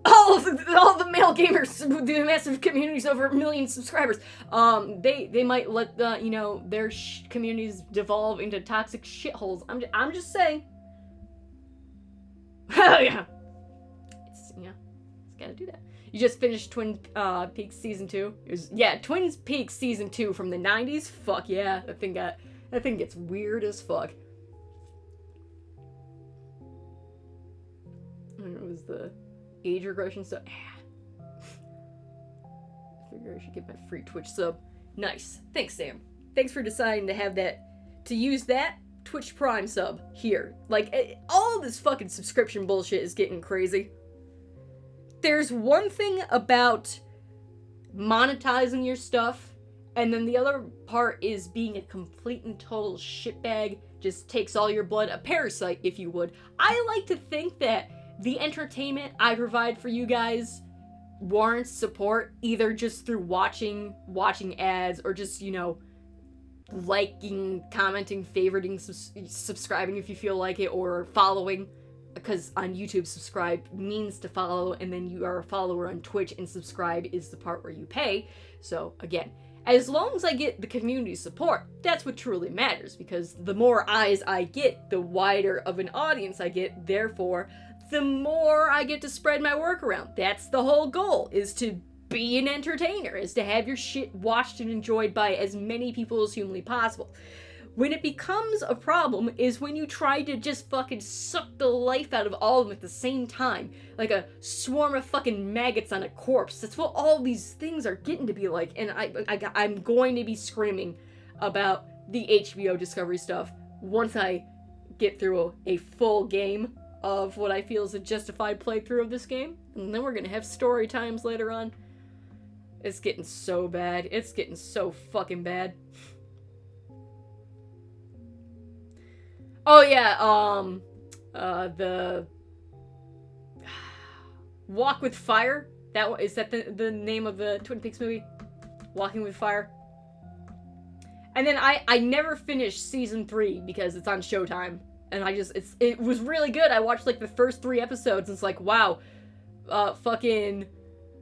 All the male gamers with the massive communities over 1 million subscribers, they might let the, you know, their communities devolve into toxic shitholes. I'm just saying. Yeah. It's gotta do that. You just finished Twin Peaks Season 2? Twin Peaks Season 2 from the 90s? Fuck yeah, that thing gets weird as fuck. And it was the age regression stuff. I figure I should get my free Twitch sub. Nice. Thanks, Sam. Thanks for deciding to have that, to use that Twitch Prime sub here. Like, all this fucking subscription bullshit is getting crazy. There's one thing about monetizing your stuff, and then the other part is being a complete and total shitbag, just takes all your blood, a parasite, if you would. I like to think that the entertainment I provide for you guys warrants support, either just through watching ads, or just, you know, liking, commenting, favoriting, subscribing if you feel like it, or following, because on YouTube, subscribe means to follow, and then you are a follower on Twitch, and subscribe is the part where you pay. So again, as long as I get the community support, that's what truly matters, because the more eyes I get, the wider of an audience I get, therefore the more I get to spread my work around. That's the whole goal, is to be an entertainer, is to have your shit watched and enjoyed by as many people as humanly possible. When it becomes a problem is when you try to just fucking suck the life out of all of them at the same time. Like a swarm of fucking maggots on a corpse. That's what all these things are getting to be like. And I'm going to be screaming about the HBO Discovery stuff once I get through a full game of what I feel is a justified playthrough of this game. And then we're going to have story times later on. It's getting so bad. It's getting so fucking bad. Oh yeah, the Walk with Fire. Is that the name of the Twin Peaks movie? Walking with Fire. And then I never finished season 3 because it's on Showtime, and it was really good. I watched like the first 3 episodes, and it's like, wow, fucking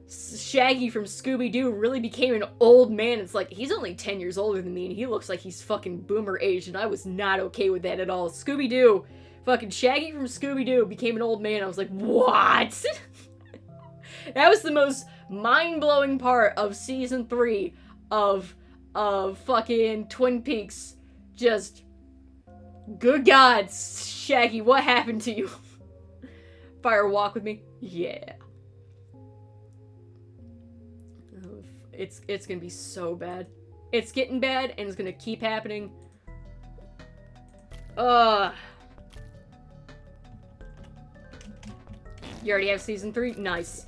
Shaggy from Scooby-Doo really became an old man. It's like, he's only 10 years older than me, and he looks like he's fucking boomer age, and I was not okay with that at all. Scooby-Doo, fucking Shaggy from Scooby-Doo became an old man. I was like, what? That was the most mind-blowing part of season 3 of fucking Twin Peaks. Just, good God, Shaggy, what happened to you? Fire walk with me? Yeah. It's gonna be so bad. It's getting bad, and it's gonna keep happening. You already have season 3? Nice.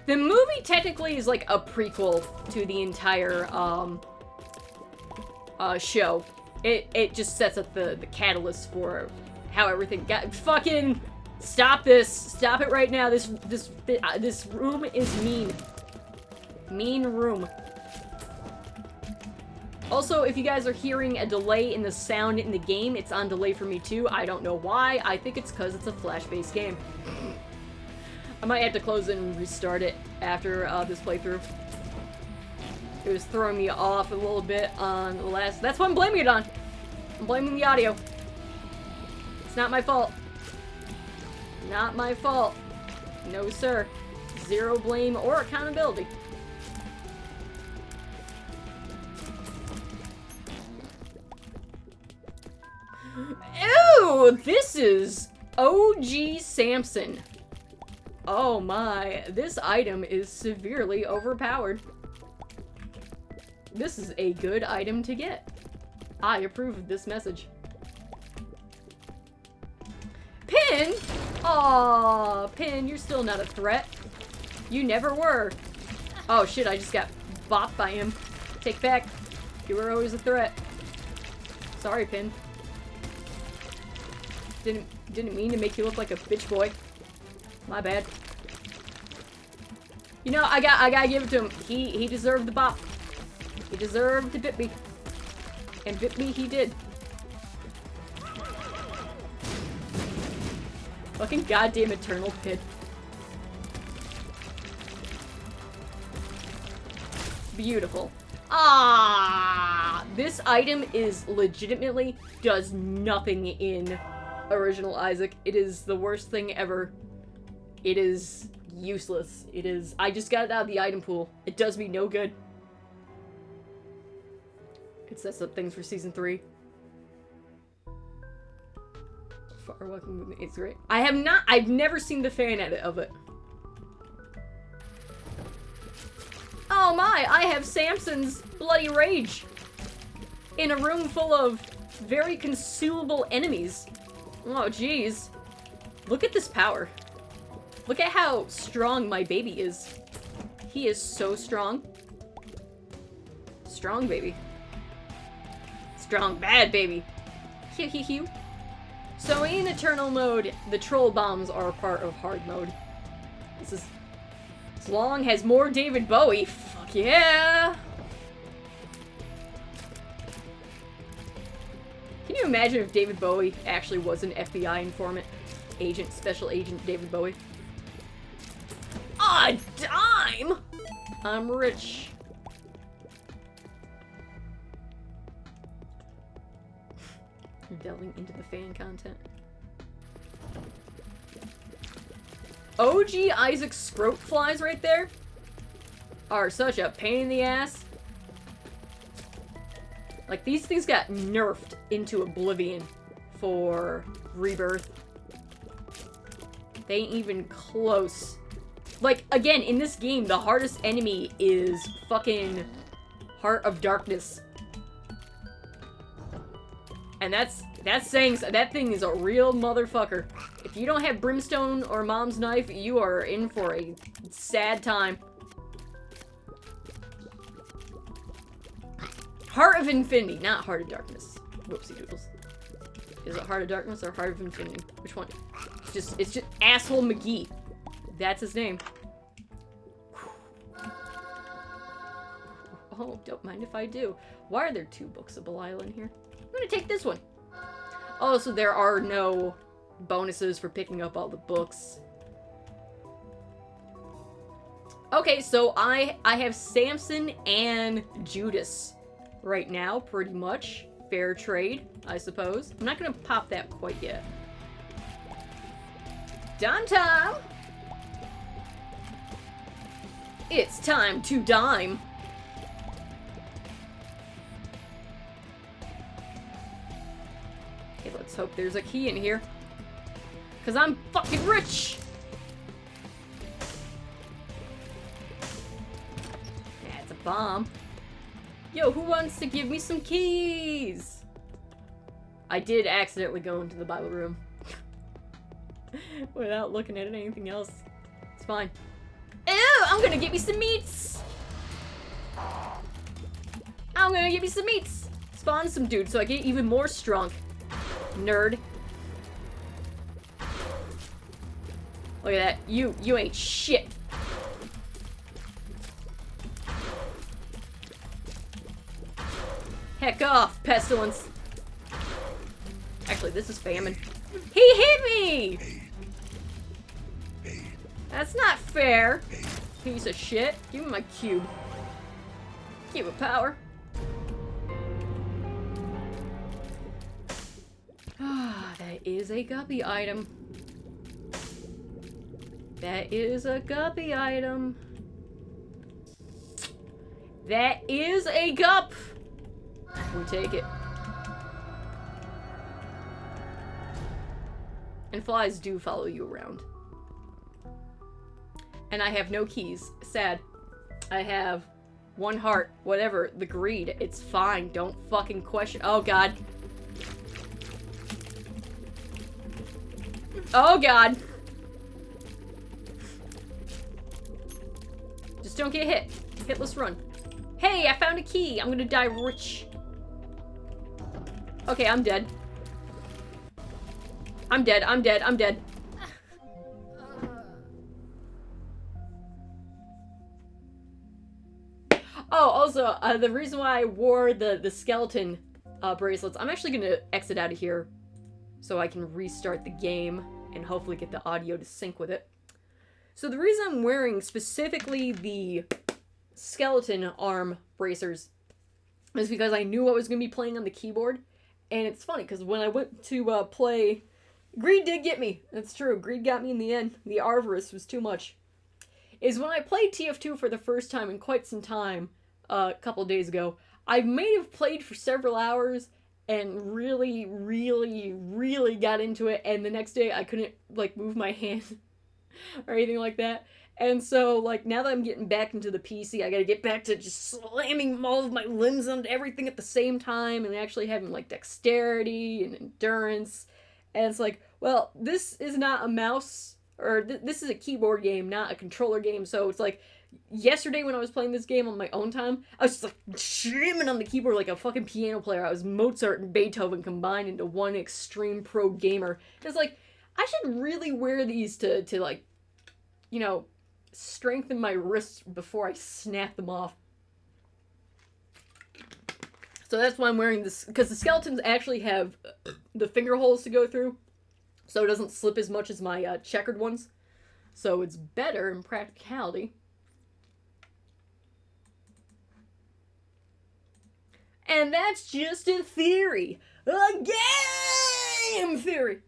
The movie technically is like a prequel to the entire, show. It just sets up the catalyst for how everything got. Fucking stop this! Stop it right now! This room is mean. Mean room. Also, if you guys are hearing a delay in the sound in the game, it's on delay for me too. I don't know why. I think it's because it's a Flash-based game. I might have to close it and restart it after this playthrough. It was throwing me off a little bit on the last... That's what I'm blaming it on. I'm blaming the audio. It's not my fault. Not my fault. No, sir. Zero blame or accountability. Ooh, this is OG Samson. Oh my, this item is severely overpowered. This is a good item to get. I approve of this message. Pin? Aw, Pin, you're still not a threat. You never were. Oh shit, I just got bopped by him. Take back. You were always a threat. Sorry, Pin. Didn't mean to make you look like a bitch boy. My bad. You know, I gotta give it to him. He deserved the bop. He deserved to bit me. And bit me he did. Fucking goddamn eternal pit. Beautiful. Ah, this item is legitimately does nothing in original Isaac. It is the worst thing ever. It is useless. It is. I just got it out of the item pool. It does me no good. It sets up things for season 3. Far welcome movement. It's great. I've never seen the fan edit of it. Oh my, I have Samson's bloody rage. In a room full of very consumable enemies. Oh jeez. Look at this power. Look at how strong my baby is. He is so strong. Strong baby. Strong bad baby. Hew hew hew. So in Eternal mode, the troll bombs are a part of hard mode. This is... Long has more David Bowie. Fuck yeah! Can you imagine if David Bowie actually was an FBI informant? Agent, special agent David Bowie. A dime? I'm rich. Delving into the fan content. OG Isaac scrote flies right there are such a pain in the ass. Like, these things got nerfed into oblivion for Rebirth. They ain't even close. Like, again, in this game, the hardest enemy is fucking Heart of Darkness. And that's saying that thing is a real motherfucker. If you don't have Brimstone or Mom's Knife, you are in for a sad time. Heart of Infinity, not Heart of Darkness. Whoopsie doodles. Is it Heart of Darkness or Heart of Infinity? Which one? It's just Asshole McGee. That's his name. Oh, don't mind if I do. Why are there 2 books of Belial in here? I'm gonna take this one. Oh, so there are no bonuses for picking up all the books. Okay, so I have Samson and Judas right now, pretty much. Fair trade, I suppose. I'm not gonna pop that quite yet. Dime time! It's time to dime! Okay, let's hope there's a key in here. Cause I'm fucking rich! Yeah, it's a bomb. Yo, who wants to give me some keys? I did accidentally go into the Bible room. Without looking at anything else. It's fine. Ew, I'm gonna get me some meats! I'm gonna get me some meats! Spawn some dude so I get even more strong. Nerd. Look at that. You ain't shit. Heck off, pestilence. Actually, this is famine. He hit me! That's not fair. Piece of shit. Give me my cube. Cube of power. Ah, that is a guppy item. That is a guppy item. That is a gup. We take it. And flies do follow you around. And I have no keys. Sad. I have 1 heart. Whatever. The greed. It's fine. Don't fucking question. Oh, God. Oh, God. Just don't get hit. Hitless run. Hey, I found a key. I'm gonna die rich. Okay, I'm dead. I'm dead. I'm dead. I'm dead. Oh, also, the reason why I wore the skeleton bracelets, I'm actually gonna exit out of here so I can restart the game and hopefully get the audio to sync with it. So the reason I'm wearing specifically the skeleton arm bracers is because I knew I was going to be playing on the keyboard. And it's funny, because when I went to play... Greed did get me. That's true. Greed got me in the end. The avarice was too much. Is when I played TF2 for the first time in quite some time, a couple days ago, I may have played for several hours and really, really, really got into it. And the next day I couldn't, like, move my hand or anything like that. And so, like, now that I'm getting back into the PC, I gotta get back to just slamming all of my limbs onto everything at the same time and actually having, like, dexterity and endurance. And it's like, well, this is not a mouse, or this is a keyboard game, not a controller game. So it's like, yesterday when I was playing this game on my own time, I was just, like, jamming on the keyboard like a fucking piano player. I was Mozart and Beethoven combined into one extreme pro gamer. And it's like, I should really wear these to like, you know, strengthen my wrists before I snap them off. So that's why I'm wearing this, because the skeletons actually have the finger holes to go through, so it doesn't slip as much as my checkered ones. So it's better in practicality. And that's just a theory. A game theory.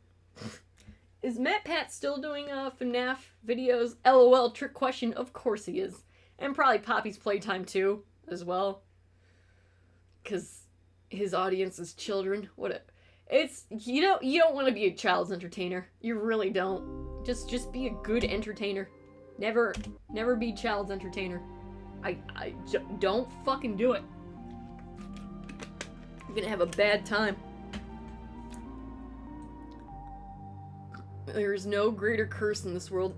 Is MatPat still doing FNAF videos? LOL, trick question. Of course he is. And probably Poppy's Playtime too, as well. Because his audience is children. It's, you don't want to be a child's entertainer. You really don't. Just be a good entertainer. Never be child's entertainer. Don't fucking do it. You're gonna have a bad time. There is no greater curse in this world.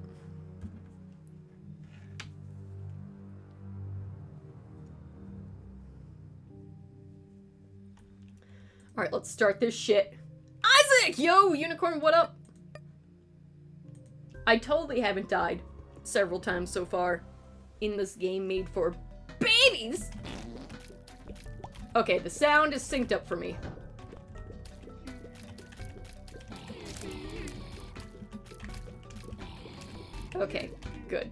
Alright, let's start this shit. Isaac! Yo, Unicorn, what up? I totally haven't died several times so far in this game made for babies! Okay, the sound is synced up for me. Okay, good.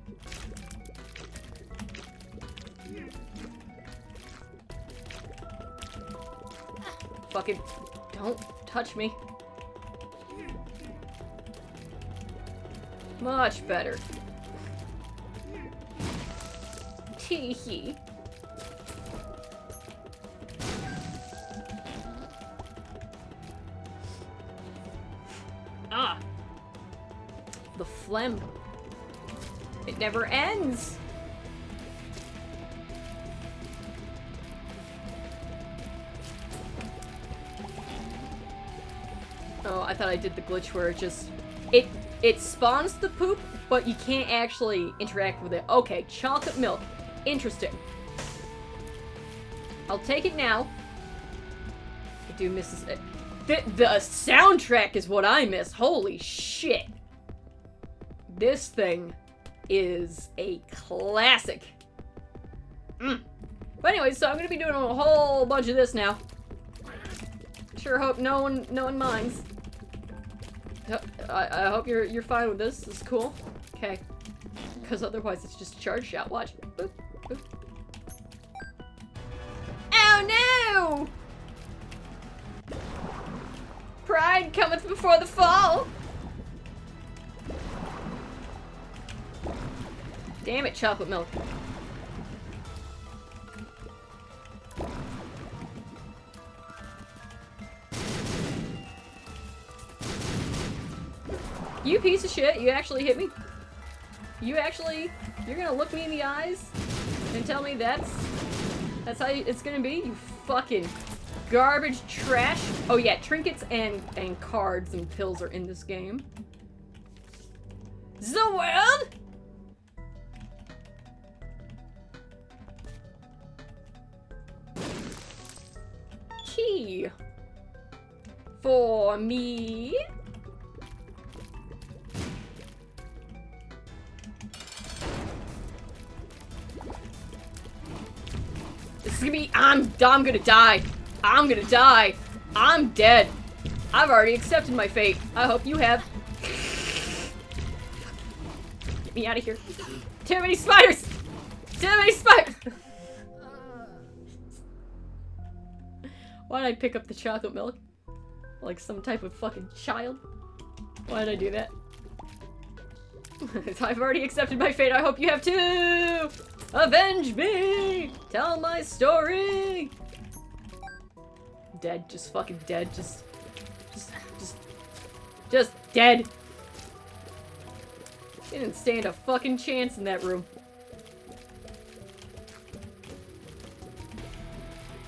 Fucking don't touch me. Much better. Tee hee. Ah. The phlegm. It never ends! Oh, I thought I did the glitch where it just... It spawns the poop, but you can't actually interact with it. Okay, chocolate milk. Interesting. I'll take it now. I do miss it. The soundtrack is what I miss. Holy shit. This thing is a classic. But anyway, so I'm gonna be doing a whole bunch of this now. Sure hope no one minds. I hope you're fine with this. This is cool. Okay. Because otherwise it's just a charge shot. Watch. Boop, boop. Oh no! Pride cometh before the fall. Damn it, chocolate milk. piece of shit. You actually hit me. You're gonna look me in the eyes and tell me that's how it's gonna be? You fucking garbage trash. Oh yeah, trinkets and cards and pills are in this game. The world? Key. For me. This is gonna be, I'm gonna die. I'm gonna die. I'm dead. I've already accepted my fate. I hope you have. Get me out of here. Too many spiders! Too many spiders! Why did I pick up the chocolate milk? Like some type of fucking child? Why did I do that? I've already accepted my fate. I hope you have too! Avenge me! Tell my story! Dead. Just fucking dead. Just dead. Didn't stand a fucking chance in that room.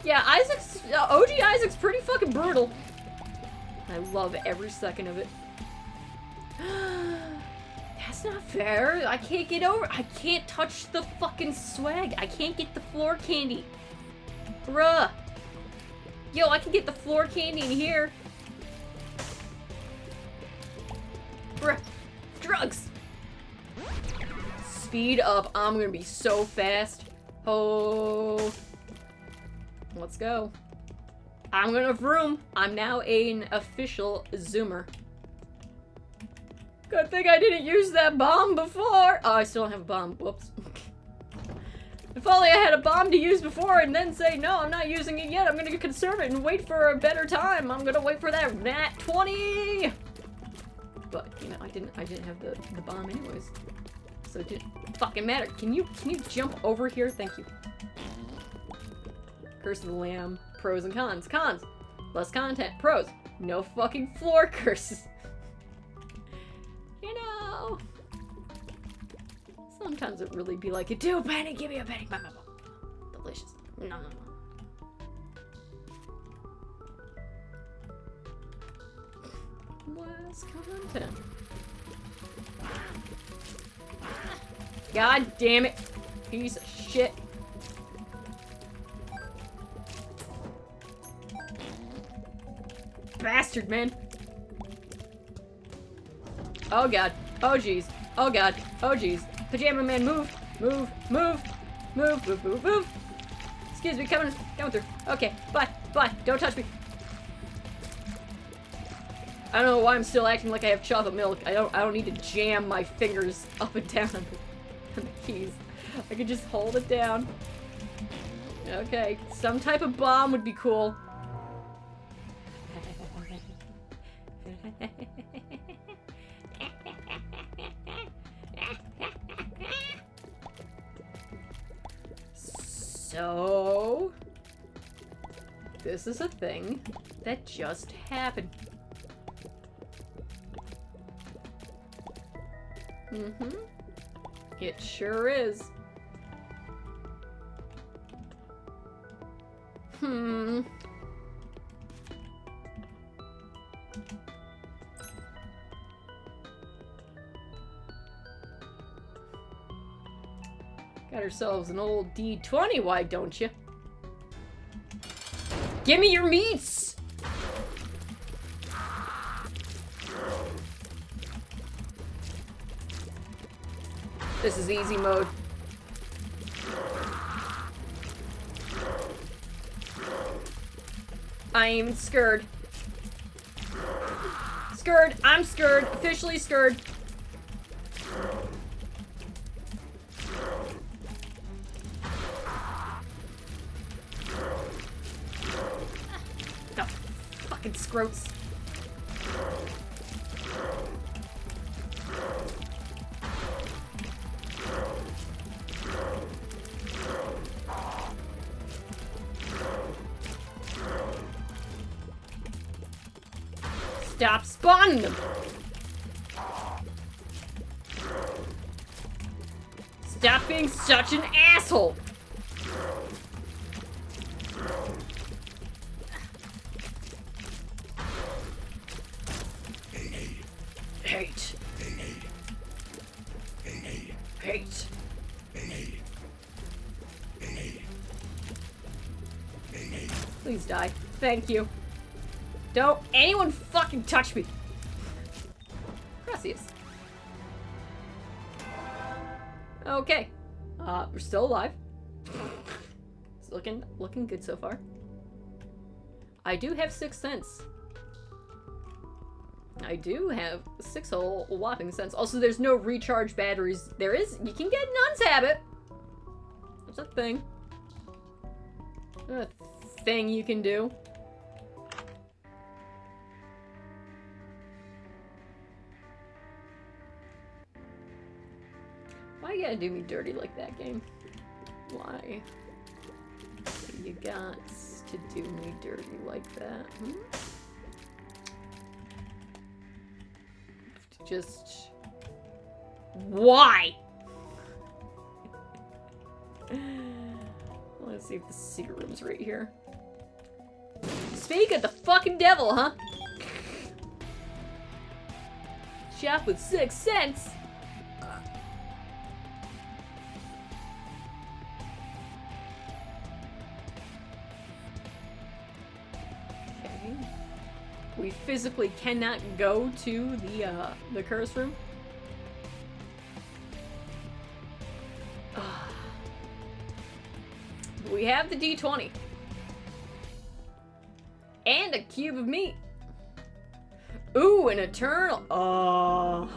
Yeah, OG Isaac's pretty fucking brutal. I love every second of it. That's not fair. I can't get over. I can't touch the fucking swag. I can't get the floor candy. Bruh. Yo, I can get the floor candy in here. Bruh. Drugs. Speed up. I'm gonna be so fast. Oh. Let's go. I'm gonna vroom. I'm now an official zoomer. Good thing I didn't use that bomb before. Oh, I still don't have a bomb. Whoops. If only I had a bomb to use before and then say, no, I'm not using it yet. I'm gonna conserve it and wait for a better time. I'm gonna wait for that nat 20. But, you know, I didn't have the bomb anyways. So it didn't fucking matter. Can you jump over here? Thank you. Curse of the Lamb. Pros and cons. Cons. Less content. Pros. No fucking floor curses. You know. Sometimes it really be like, do a penny, give me a penny. Delicious. No. Less content. God damn it. Piece of shit. Bastard, man. Oh god. Oh jeez. Oh god. Oh jeez. Pajama man, move. Move. Move. Move. Move. Move. Move. Excuse me, coming through. Okay. Bye. Bye. Don't touch me. I don't know why I'm still acting like I have chocolate milk. I don't need to jam my fingers up and down on the keys. I could just hold it down. Okay. Some type of bomb would be cool. So, this is a thing that just happened. It sure is. Got ourselves an old D20, why don't you? Give me your meats! This is easy mode. I ain't even scared. Scared. I'm scared. Officially scared. No. Fucking scroats. Stop spawning them! being such an asshole. Hate. Hate. Please die. Thank you. Don't anyone fucking touch me. Gracias. Okay. We're still alive. It's looking good so far. I do have 6 cents. I do have 6 whole whopping cents. Also, there's no recharge batteries. There is. You can get Nun's Habit. There's a thing. A thing you can do. Why you gotta do me dirty like that, game? Why? You got to do me dirty like that? Just... Why? Let's see if the secret room's right here. Speak of the fucking devil, huh? Shop with 6 cents. Okay. We physically cannot go to the curse room. We have the D20. And a cube of meat. Ooh, an eternal. Oh.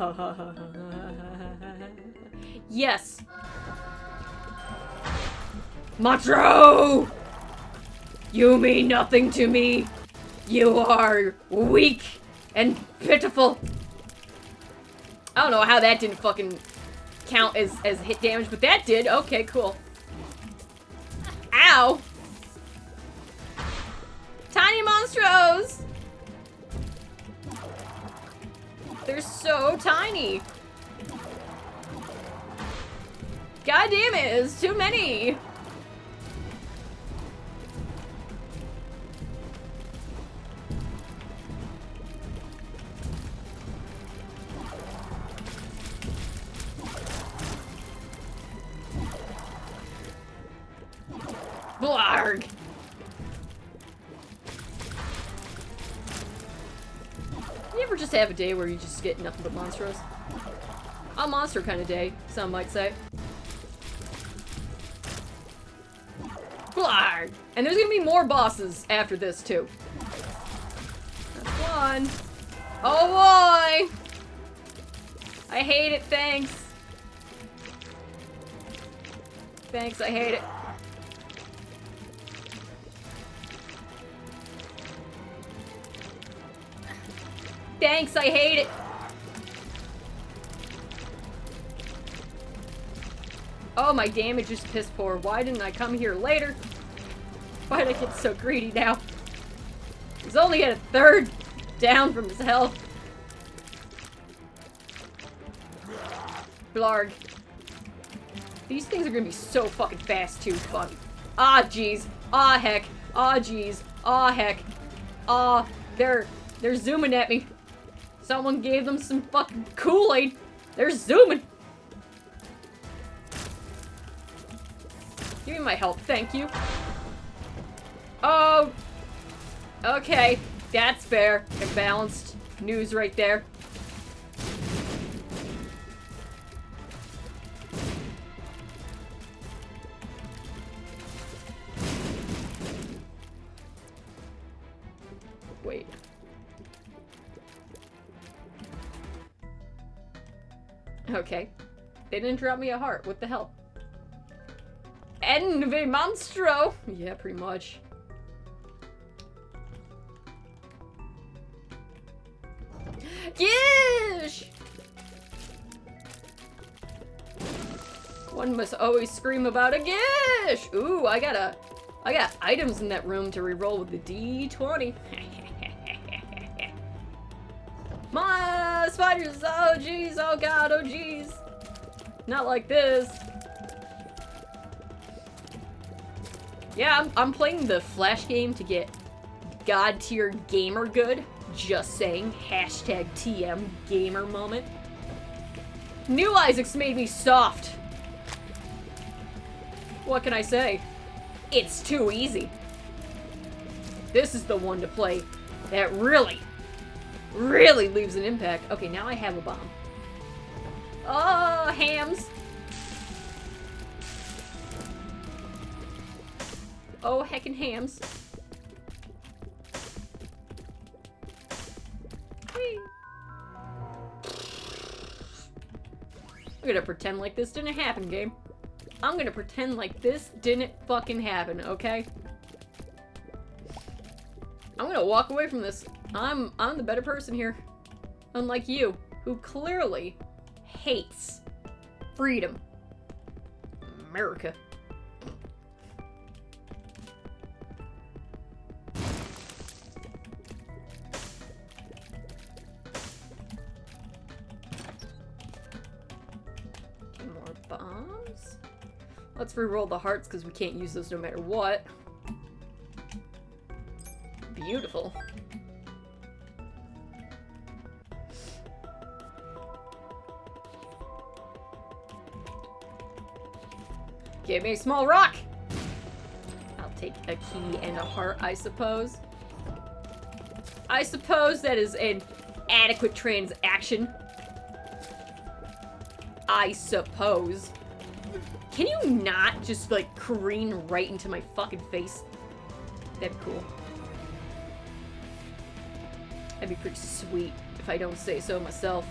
Yes. Matro! You mean nothing to me. You are weak and pitiful. I don't know how that didn't fucking count as hit damage, but that did. Okay, cool. Ow! Tiny monstros! They're so tiny. God damn it, it's too many. Blarg! You ever just have a day where you just get nothing but monstros? A monster kind of day, some might say. Blarg! And there's gonna be more bosses after this, too. That's one. Oh boy! I hate it, thanks. Thanks, I hate it. Thanks, I hate it. Oh, my damage is piss poor. Why didn't I come here later? Why did I get so greedy now? He's only at a third down from his health. Blarg. These things are gonna be so fucking fast too. Fuck. Ah, jeez. Ah, heck. Ah, jeez. Ah, heck. Ah, they're zooming at me. Someone gave them some fucking Kool-Aid. They're zooming. Give me my help, thank you. Oh. Okay, that's fair. Imbalanced news right there. Wait. Okay. They didn't drop me a heart. What the hell? AGNB monstro! Yeah, pretty much. Gish! One must always scream about a gish! Ooh, I got items in that room to reroll with the D20. My spiders, oh jeez, oh god, oh jeez. Not like this. Yeah, I'm playing the Flash game to get God tier gamer good. Just saying. Hashtag TM gamer moment. New Isaacs made me soft. What can I say? It's too easy. This is the one to play that really leaves an impact. Okay, now I have a bomb. Oh, hams. Oh, heckin' hams. Whee. I'm gonna pretend like this didn't happen, game. I'm gonna pretend like this didn't fucking happen, okay? I'm gonna walk away from this. I'm the better person here. Unlike you, who clearly hates freedom. America. More bombs. Let's re-roll the hearts because we can't use those no matter what. Beautiful. Give me a small rock! I'll take a key and a heart, I suppose. I suppose that is an adequate transaction. I suppose. Can you not just, like, careen right into my fucking face? That'd be cool. That'd be pretty sweet, if I don't say so myself.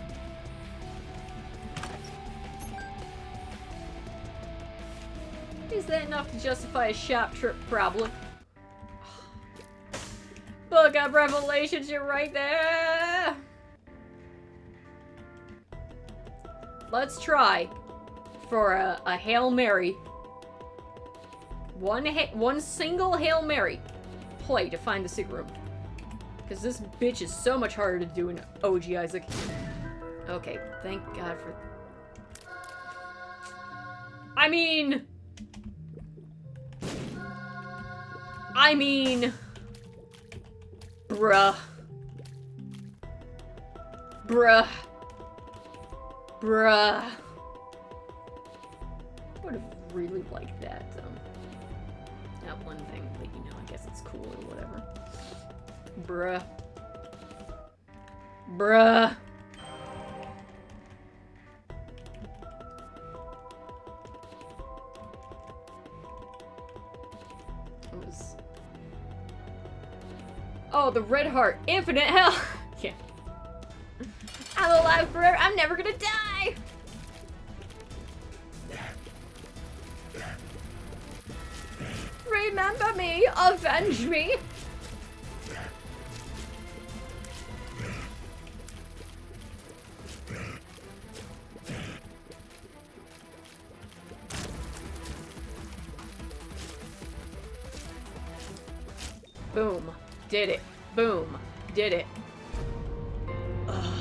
Is that enough to justify a shop trip? Probably. Book of Revelations, you're right there! Let's try for a Hail Mary. One single Hail Mary play to find the secret room. Because this bitch is so much harder to do in OG Isaac. Okay, thank God for... I mean... Bruh. Bruh. Bruh. I would have really liked that, that one thing, but you know, I guess it's cool or whatever. Bruh. Bruh. It was... Oh, the red heart. Infinite hell. Yeah. I'm alive forever. I'm never gonna die. Remember me. Avenge me. Boom. Did it. Boom. Did it. Ugh.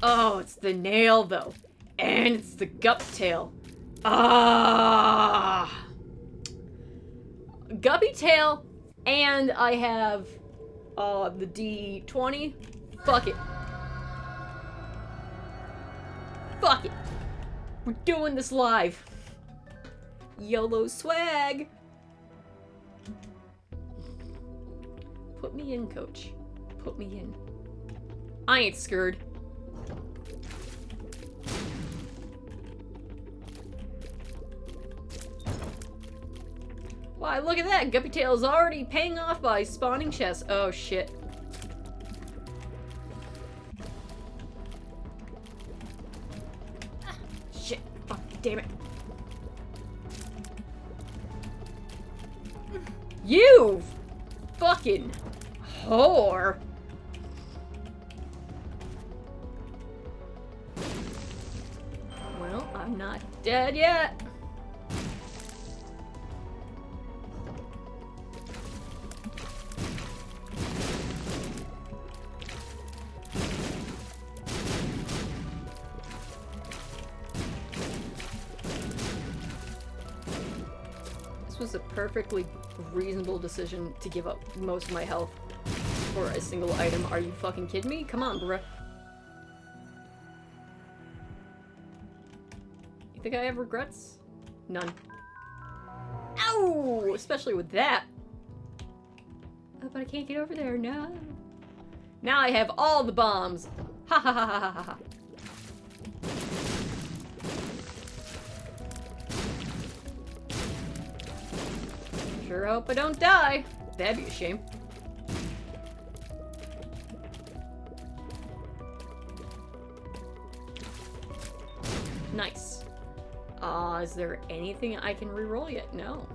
Oh, it's the nail, though. And it's the guppy tail. Ah. Guppy tail, and I have the D20. Fuck it. Fuck it. We're doing this live. YOLO swag. Put me in, coach. Put me in. I ain't scared. Why, look at that! Guppy Tail is already paying off by spawning chests. Oh, shit. Ah, shit. Fuck, damn it. You fucking whore. Well, I'm not dead yet. This was a perfectly reasonable decision to give up most of my health for a single item. Are you fucking kidding me? Come on, bruh. You think I have regrets? None. Ow! Especially with that. Oh, but I can't get over there. No. Now I have all the bombs. Ha ha ha ha ha ha. Sure hope I don't die. That'd be a shame. Nice. Is there anything I can reroll yet? No.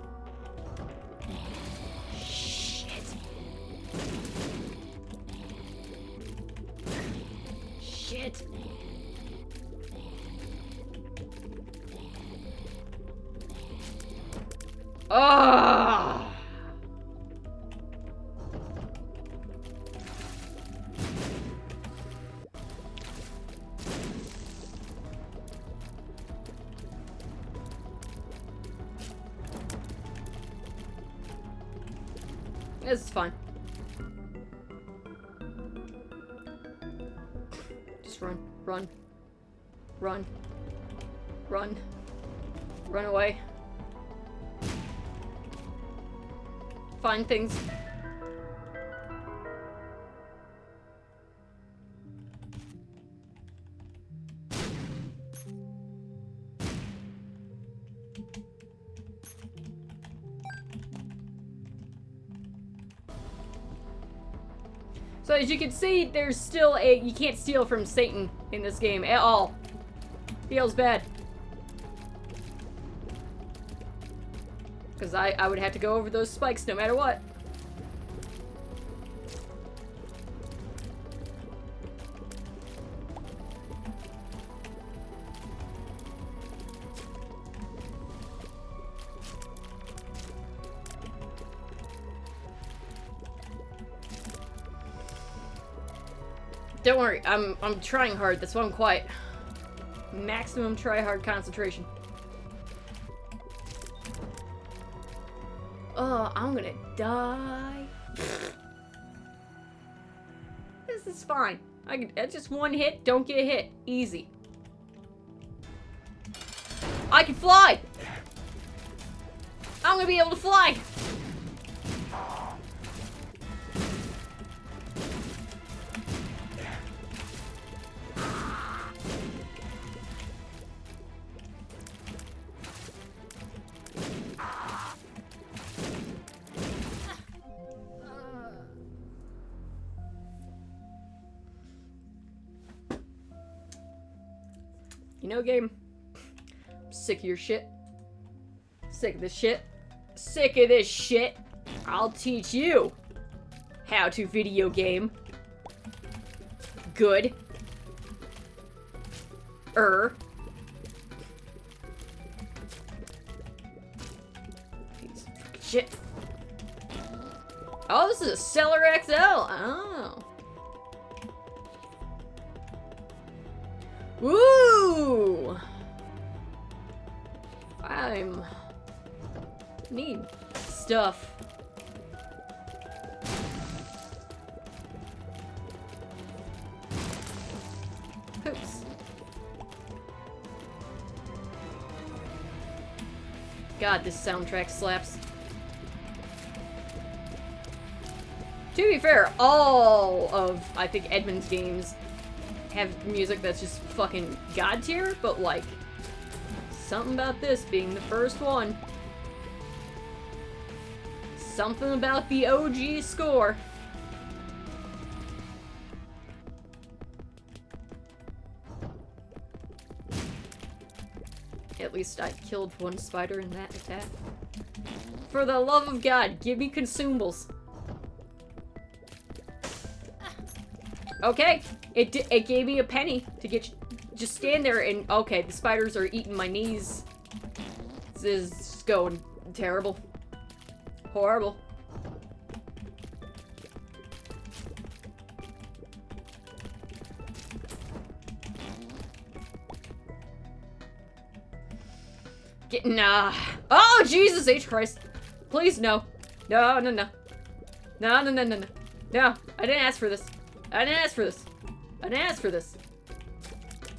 Shit. Shit. Ah! This is fine. Just run, run, run, run, run away. Find things. So as you can see, there's still you can't steal from Satan in this game at all. Feels bad. Because I would have to go over those spikes no matter what. Don't worry, I'm trying hard, that's why I'm quiet. Maximum try hard concentration. Oh, I'm gonna die. This is fine. That's just one hit, don't get hit. Easy. I can fly! I'm gonna be able to fly! You know, game, I'm sick of your shit. Sick of this shit. Sick of this shit. I'll teach you how to video game. Good. Piece of shit. Oh, this is a Cellar XL. Oh. Woo! Need stuff. Oops. God, this soundtrack slaps. To be fair, all of, I think, Edmund's games have music that's just fucking god tier, but like, something about this being the first one. Something about the OG score. At least I killed one spider in that attack. For the love of God, give me consumables. Okay, it gave me a penny to get just stand there and okay, the spiders are eating my knees. This is going terrible. Horrible. Getting oh Jesus H Christ. Please, no. No, no, no. No, no, no, no, no. No, I didn't ask for this. I didn't ask for this. I didn't ask for this.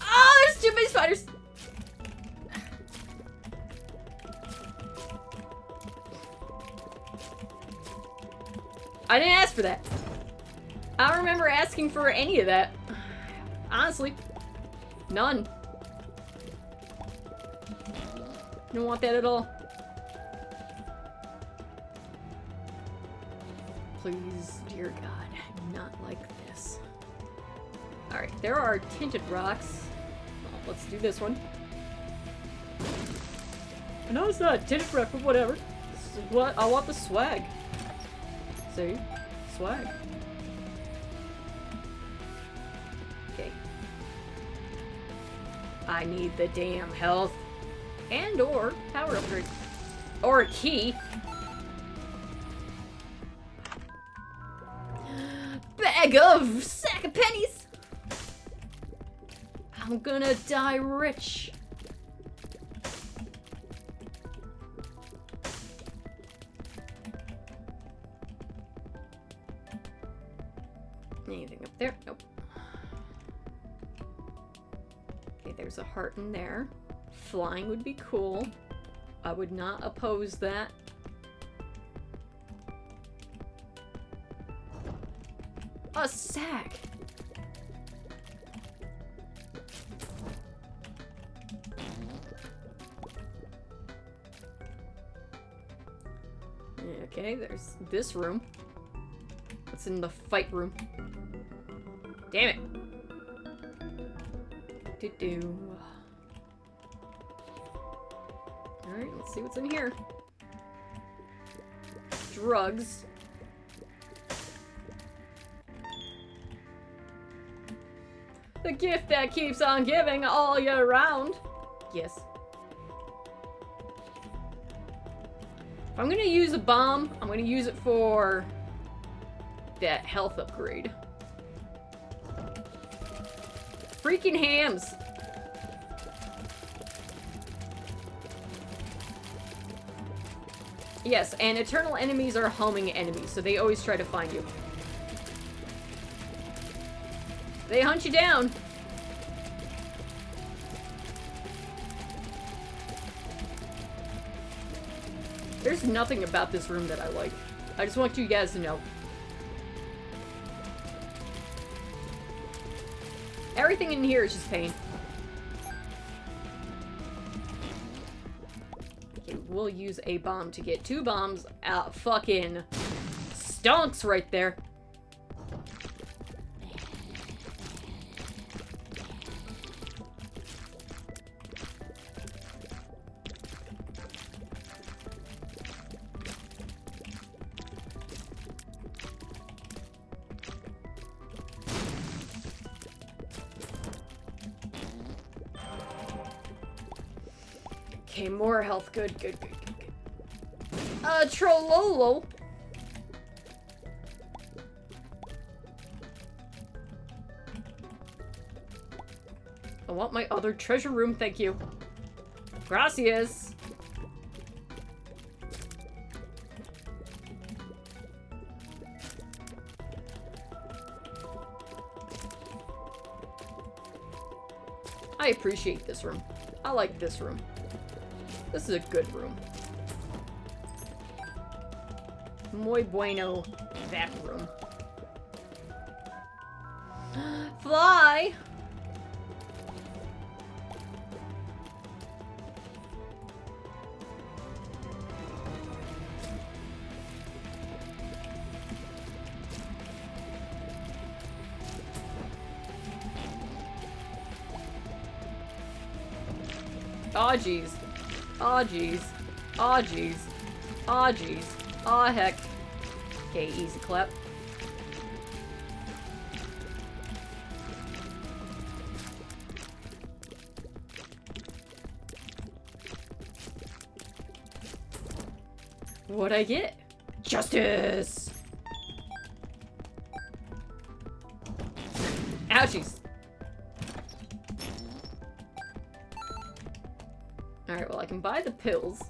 Oh, there's too many spiders. I didn't ask for that. I don't remember asking for any of that. Honestly. None. Don't want that at all. Please, dear God, not like this. Alright, there are tinted rocks. Well, let's do this one. I know it's not a tinted rock, but whatever. This is what I want, the swag. See? Swag. Okay. I need the damn health. And or power upgrade. Or a key. Bag of sack of pennies. I'm gonna die rich. Anything up there? Nope. Okay, there's a heart in there. Flying would be cool. I would not oppose that. A sack! Okay, there's this room. What's in the fight room? Damn it! Do-do. Alright, let's see what's in here. Drugs. The gift that keeps on giving all year round. Yes. If I'm gonna use a bomb, I'm gonna use it for that health upgrade. Freaking hams! Yes, and eternal enemies are homing enemies, so they always try to find you. They hunt you down. There's nothing about this room that I like. I just want you guys to know. Everything in here is just pain. Okay, we'll use a bomb to get 2 bombs out. Fucking stonks right there. Okay, more health. Good, good, good, good, good. Trollolo. I want my other treasure room, thank you. Gracias. I appreciate this room. I like this room. This is a good room. Muy bueno, that room. Fly! Aw, jeez. Aw, jeez. Aw, jeez. Aw, jeez. Aw, heck. Okay, easy clap. What'd I get? Justice! Ouchies. Alright, well, I can buy the pills.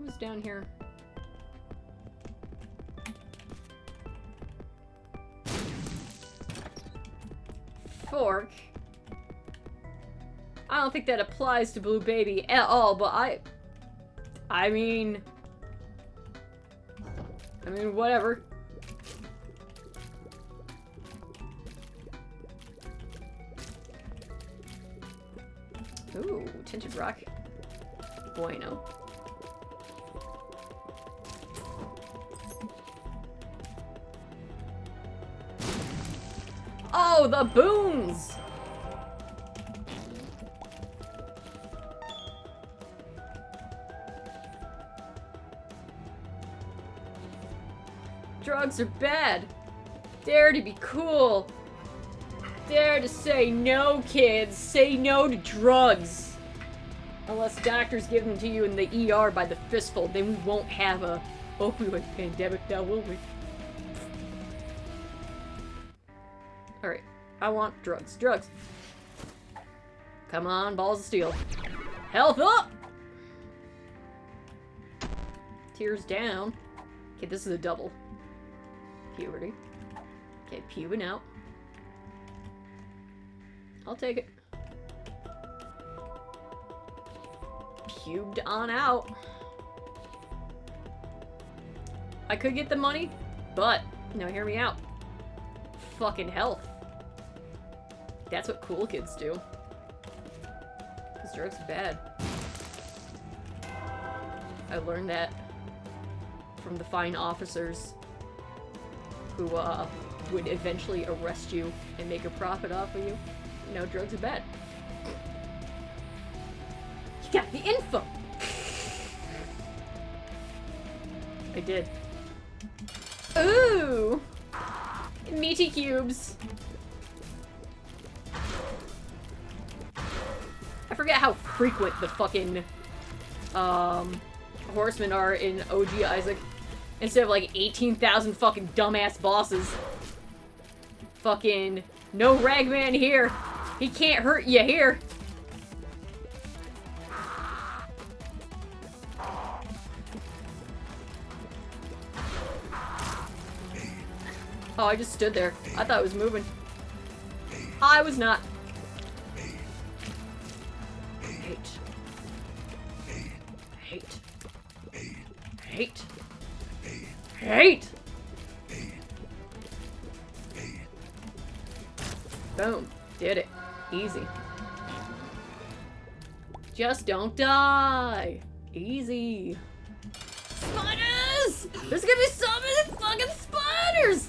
Who's down here? Fork. I don't think that applies to Blue Baby at all, but I mean, whatever. Ooh, tinted rock. Bueno. Oh, the boons! Drugs are bad. Dare to be cool. Dare to say no, kids. Say no to drugs. Unless doctors give them to you in the ER by the fistful, then we won't have a opioid pandemic now, will we? Alright. I want drugs. Drugs. Come on, balls of steel. Health up! Tears down. Okay, this is a double. Puberty. Okay, pubing out. I'll take it. Pubed on out. I could get the money, but, no, hear me out. Fucking health. That's what cool kids do. Because drugs are bad. I learned that from the fine officers who would eventually arrest you and make a profit off of you. You know, drugs are bad. You got the info! I did. Ooh! Meaty cubes. I forget how frequent the fucking horsemen are in OG Isaac. Instead of like 18,000 fucking dumbass bosses. Fucking no ragman here. He can't hurt you here. Oh, I just stood there. I thought it was moving. I was not. Hate. Hate. Hate. Hate! Boom. Did it. Easy. Just don't die. Easy. Spiders! There's gonna be so many fucking spiders!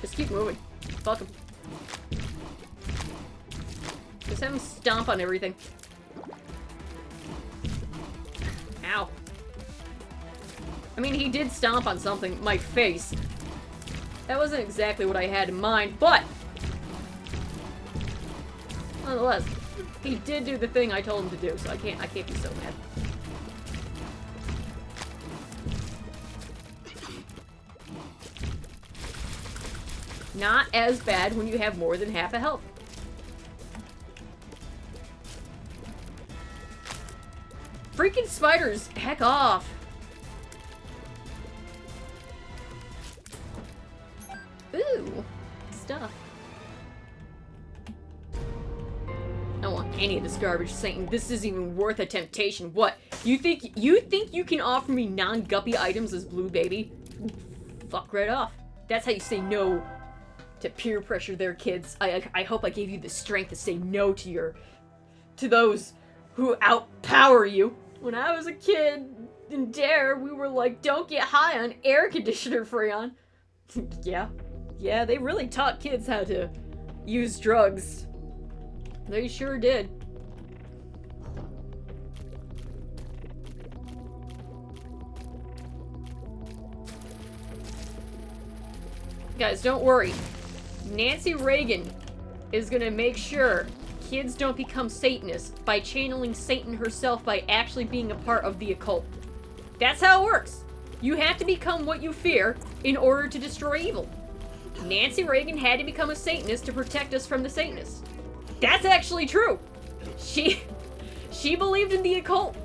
Just keep moving. Fuck 'em. Just have him stomp on everything. Ow. I mean, he did stomp on something. My face. That wasn't exactly what I had in mind, but nonetheless, he did do the thing I told him to do, so I can't be so mad. Not as bad when you have more than half a health. Freaking spiders! Heck off! Ooh, stuff. I don't want any of this garbage, Satan. This isn't even worth a temptation. What? You think you can offer me non-guppy items as Blue Baby? Fuck right off. That's how you say no to peer pressure there, kids. I hope I gave you the strength to say no to those who outpower you. When I was a kid in Dare, we were like, don't get high on air conditioner, Freon. Yeah, they really taught kids how to use drugs. They sure did. Guys, don't worry. Nancy Reagan is gonna make sure kids don't become Satanists by channeling Satan herself by actually being a part of the occult. That's how it works. You have to become what you fear in order to destroy evil. Nancy Reagan had to become a Satanist to protect us from the Satanists. That's actually true. She believed in the occult.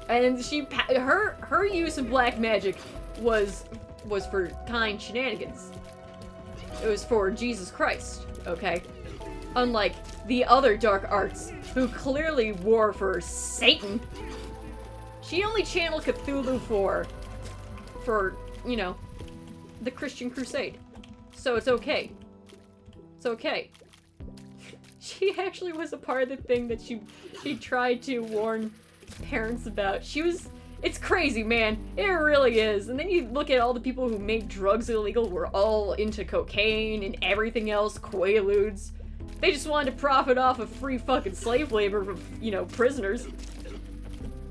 And her use of black magic was for kind shenanigans. It was for Jesus Christ, okay? Unlike the other dark arts, who clearly wore for Satan. She only channeled Cthulhu for, you know, the Christian Crusade. So it's okay. It's okay. She actually was a part of the thing that she tried to warn parents about. It's crazy, man. It really is. And then you look at all the people who made drugs illegal were all into cocaine and everything else, quaaludes. They just wanted to profit off of free fucking slave labor from, you know, prisoners.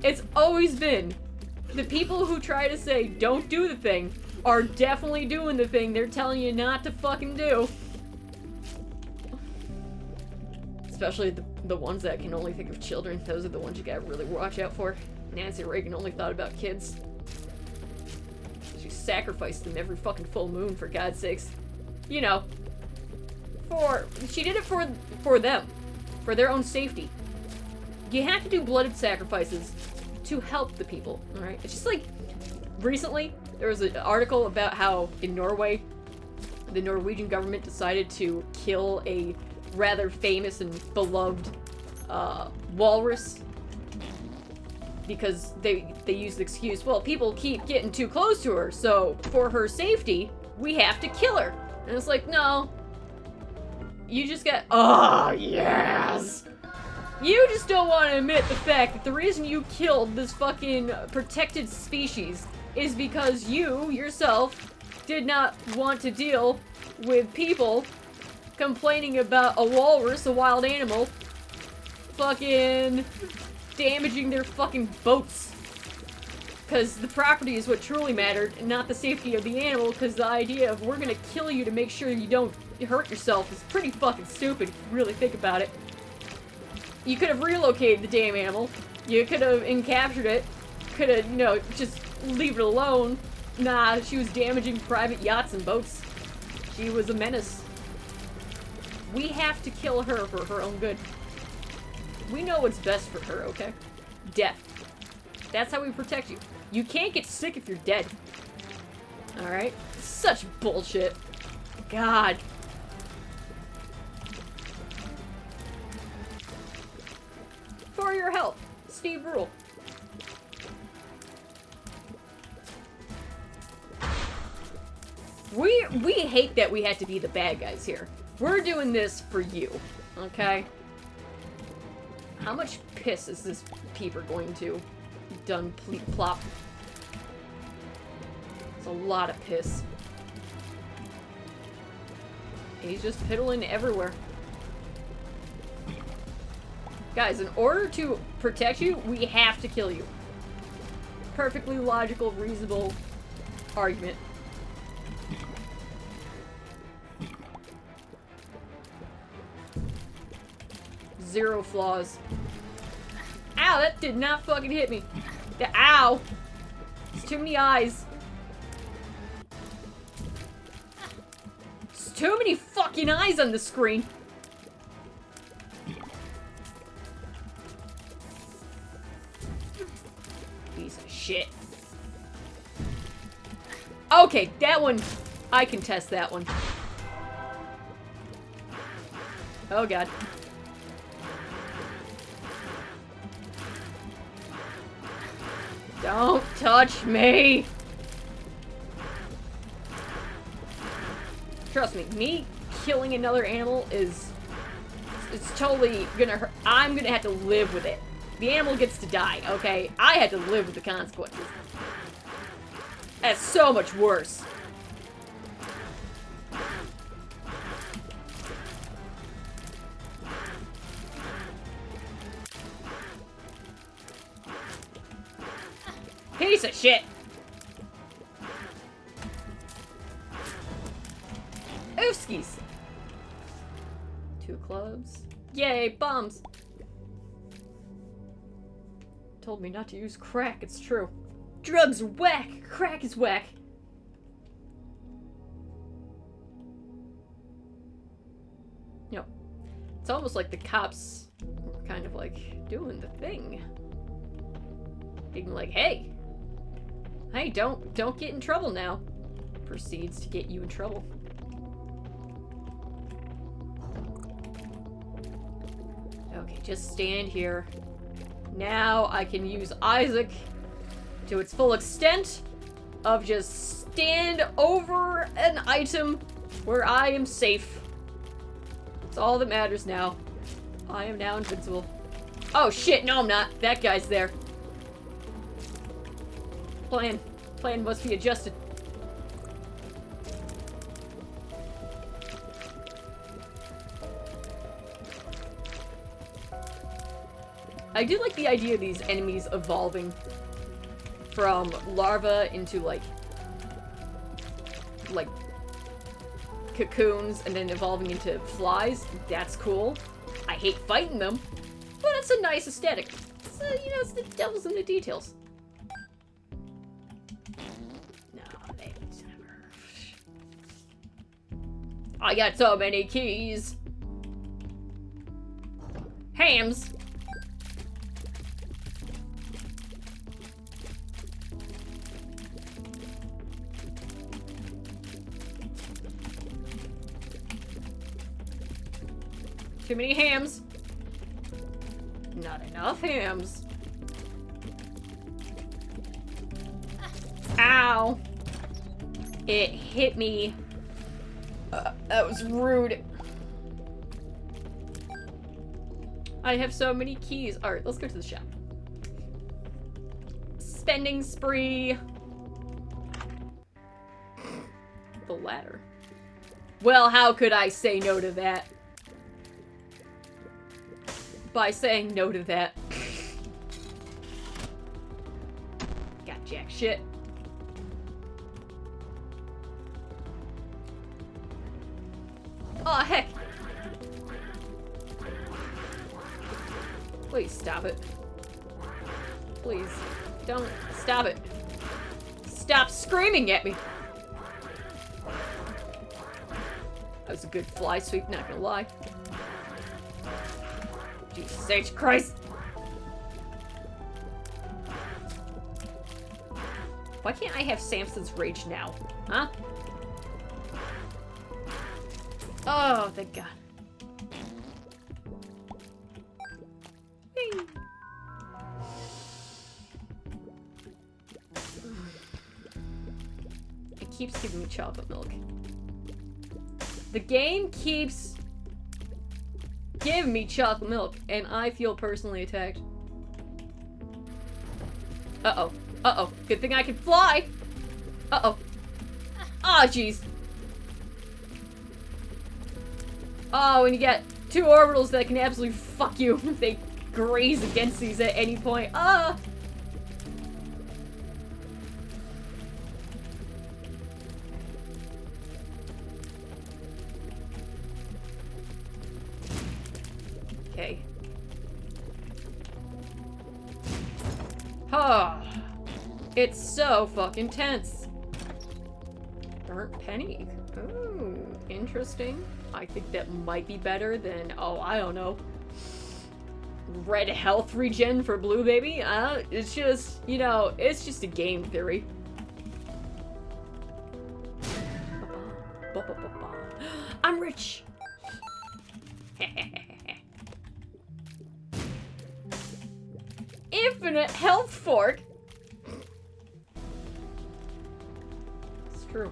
It's always been the people who try to say don't do the thing are definitely doing the thing they're telling you not to fucking do. Especially the ones that can only think of children. Those are the ones you gotta really watch out for. Nancy Reagan only thought about kids. She sacrificed them every fucking full moon, for God's sakes. You know, she did it for them, for their own safety. You have to do blooded sacrifices to help the people, alright? It's just like, recently, there was an article about how in Norway, the Norwegian government decided to kill a rather famous and beloved walrus because they used the excuse, well, people keep getting too close to her, so for her safety, we have to kill her. And it's like, no. You just got, oh, yes! You just don't want to admit the fact that the reason you killed this fucking protected species is because you, yourself, did not want to deal with people complaining about a walrus, a wild animal, fucking damaging their fucking boats. Because the property is what truly mattered, and not the safety of the animal, because the idea of we're gonna kill you to make sure you don't hurt yourself is pretty fucking stupid if you really think about it. You could have relocated the damn animal. You could have encaptured it. Could have, you know, just leave it alone. Nah, she was damaging private yachts and boats. She was a menace. We have to kill her for her own good. We know what's best for her, okay? Death. That's how we protect you. You can't get sick if you're dead. Alright? Such bullshit. God. For your health, Steve Rule. We hate that we had to be the bad guys here. We're doing this for you, okay? How much piss is this peeper going to done plop? It's a lot of piss. He's just piddling everywhere. Guys, in order to protect you, we have to kill you. Perfectly logical, reasonable argument. Zero flaws. Ow, that did not fucking hit me. Ow! There's too many eyes. There's too many fucking eyes on the screen. Piece of shit. Okay, that one, I can test that one. Oh god. Don't touch me! Trust me killing another animal is... it's totally gonna hurt. I'm gonna have to live with it. The animal gets to die, okay? I had to live with the consequences. That's so much worse. Piece of shit! Oofskis! 2 clubs. Yay, bombs! Told me not to use crack, it's true. Drugs are whack! Crack is whack! It's almost like the cops were kind of like doing the thing. Being like, hey, don't get in trouble now. Proceeds to get you in trouble. Okay, just stand here. Now I can use Isaac to its full extent of just stand over an item where I am safe. That's all that matters now. I am now invincible. Oh shit, no I'm not. That guy's there. Plan must be adjusted. I do like the idea of these enemies evolving from larvae into like cocoons and then evolving into flies. That's cool. I hate fighting them, but it's a nice aesthetic. It's, you know, it's the devil's in the details. No, it's never. I got so many keys. Hams. Too many hams. Not enough hams. Ow. It hit me. That was rude. I have so many keys. Alright, let's go to the shop. Spending spree. The ladder. Well, how could I say no to that? By saying no to that. Got jack shit. Oh heck. Please stop it. Please. Don't. Stop it. Stop screaming at me. That was a good fly sweep, not gonna lie. Jesus H. Christ! Why can't I have Samson's rage now? Huh? Oh, thank God. Whee. It keeps giving me chocolate milk. The game keeps give me chocolate milk, and I feel personally attacked. Uh-oh. Uh-oh. Good thing I can fly! Uh-oh. Ah, oh, jeez. Oh, and you get two orbitals that can absolutely fuck you if they graze against these at any point. Ah! Okay. Oh, it's so fucking tense. Burnt penny. Ooh, interesting. I think that might be better than, oh, I don't know, red health regen for blue baby. It's just, you know, it's just a game theory. I'm rich. Infinite health fork. It's true.